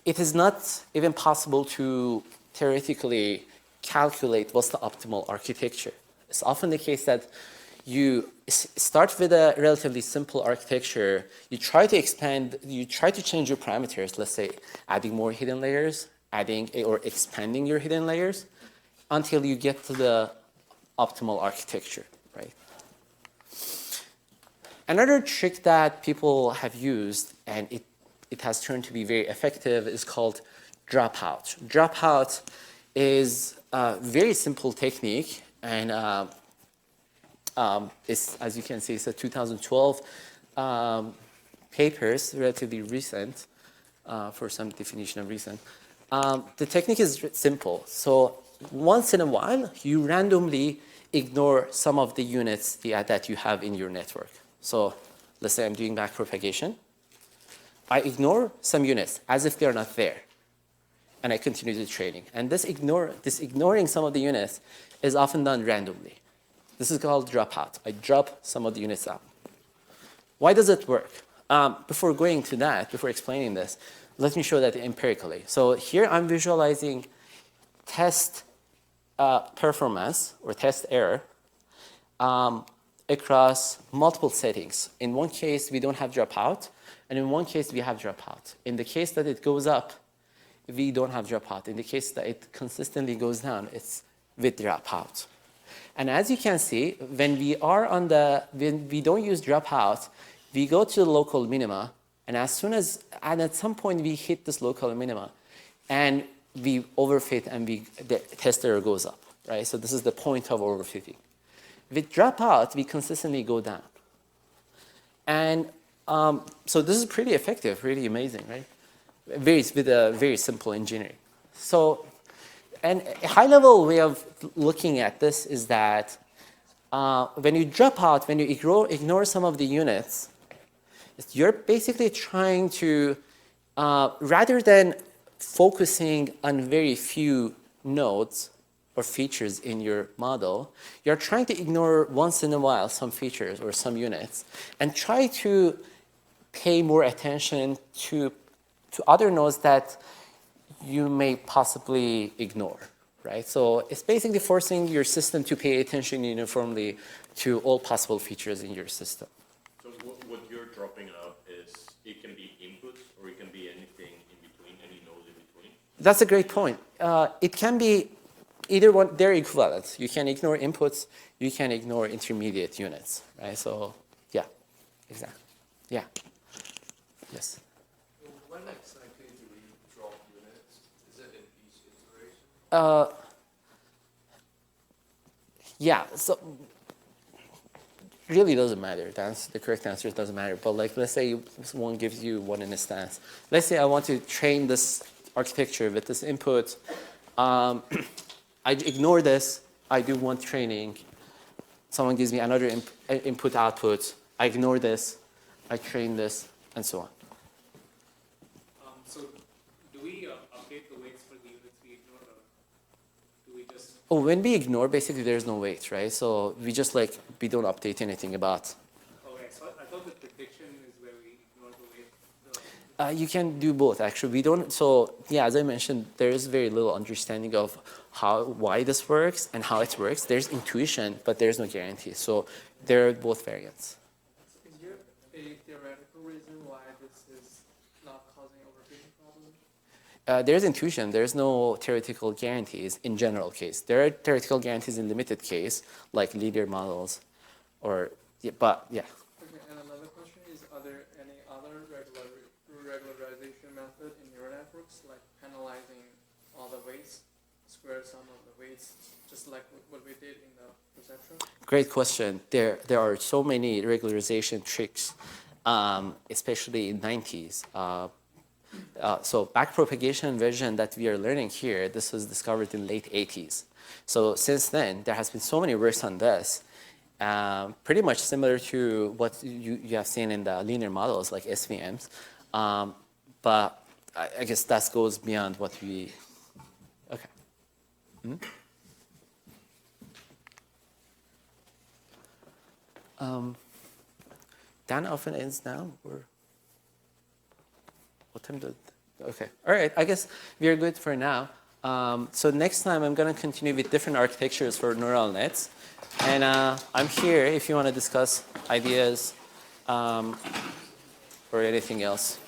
it is not even possible to theoretically calculate what's the optimal architecture. It's often the case that you start with a relatively simple architecture, you try to expand, you try to change your parameters, let's say adding more hidden layers, or expanding your hidden layers, until you get to the optimal architecture, right? Another trick that people have used, and it has turned to be very effective, is called dropout. Dropout is a very simple technique, and it's, as you can see, it's a 2012 papers, relatively recent, for some definition of recent. The technique is simple. So once in a while, you randomly ignore some of the units that you have in your network. So let's say I'm doing back propagation. I ignore some units as if they're not there, and I continue the training. And this ignoring some of the units is often done randomly. This is called dropout. I drop some of the units out. Why does it work? Before going to that, before explaining this, let me show that empirically. So here I'm visualizing test performance or test error across multiple settings. In one case, we don't have dropout, and in one case, we have dropout. In the case that it goes up, we don't have dropout. In the case that it consistently goes down, it's with dropout. And as you can see, when we don't use dropout, we go to the local minima, and at some point we hit this local minima, and we overfit, and the test error goes up, right? So this is the point of overfitting. With dropout, we consistently go down. And so this is pretty effective, really amazing, right? With a very simple engineering. So, and a high-level way of looking at this is that when you drop out, when you ignore some of the units, you're basically trying to, rather than focusing on very few nodes or features in your model, you're trying to ignore once in a while some features or some units and try to pay more attention to other nodes that you may possibly ignore, right? So it's basically forcing your system to pay attention uniformly to all possible features in your system. So what you're dropping out is, it can be inputs, or it can be anything in between, any node in between? That's a great point. It can be either one, they're equivalent. You can ignore inputs, you can ignore intermediate units, right? So yeah, exactly, yeah, yes. When exactly do we drop units? Is it in each iteration? Yeah, so really doesn't matter. The correct answer doesn't matter. But like, let's say someone gives you one instance. Let's say I want to train this architecture with this input. I ignore this. I do one training. Someone gives me another input output. I ignore this. I train this, and so on. So do we update the weights for the units we ignored, or do we just? Oh, when we ignore, basically there's no weight, right? So we just like, we don't update anything about. Okay, so I thought the prediction is where we ignore the weight. You can do both, actually. We don't, so yeah, as I mentioned, there is very little understanding of why this works and how it works. There's intuition, but there's no guarantee. So they're both variants. Is there a theoretical reason why this is not causing overfitting problems? There's intuition. There's no theoretical guarantees in general case. There are theoretical guarantees in limited case, like linear models, or, yeah, but yeah. Okay, and another question is, are there any other regularization method in neural networks, like penalizing all the weights, square sum of the weights, just like what we did in the perceptron? Great question. There are so many regularization tricks, especially in 90s. So backpropagation version that we are learning here, this was discovered in late 80s. So since then, there has been so many works on this, pretty much similar to what you have seen in the linear models like SVMs. But I guess that goes beyond what we, okay. Dan often ends now, or what time did? Okay, all right. I guess we are good for now. So next time I'm going to continue with different architectures for neural nets, and I'm here if you want to discuss ideas or anything else.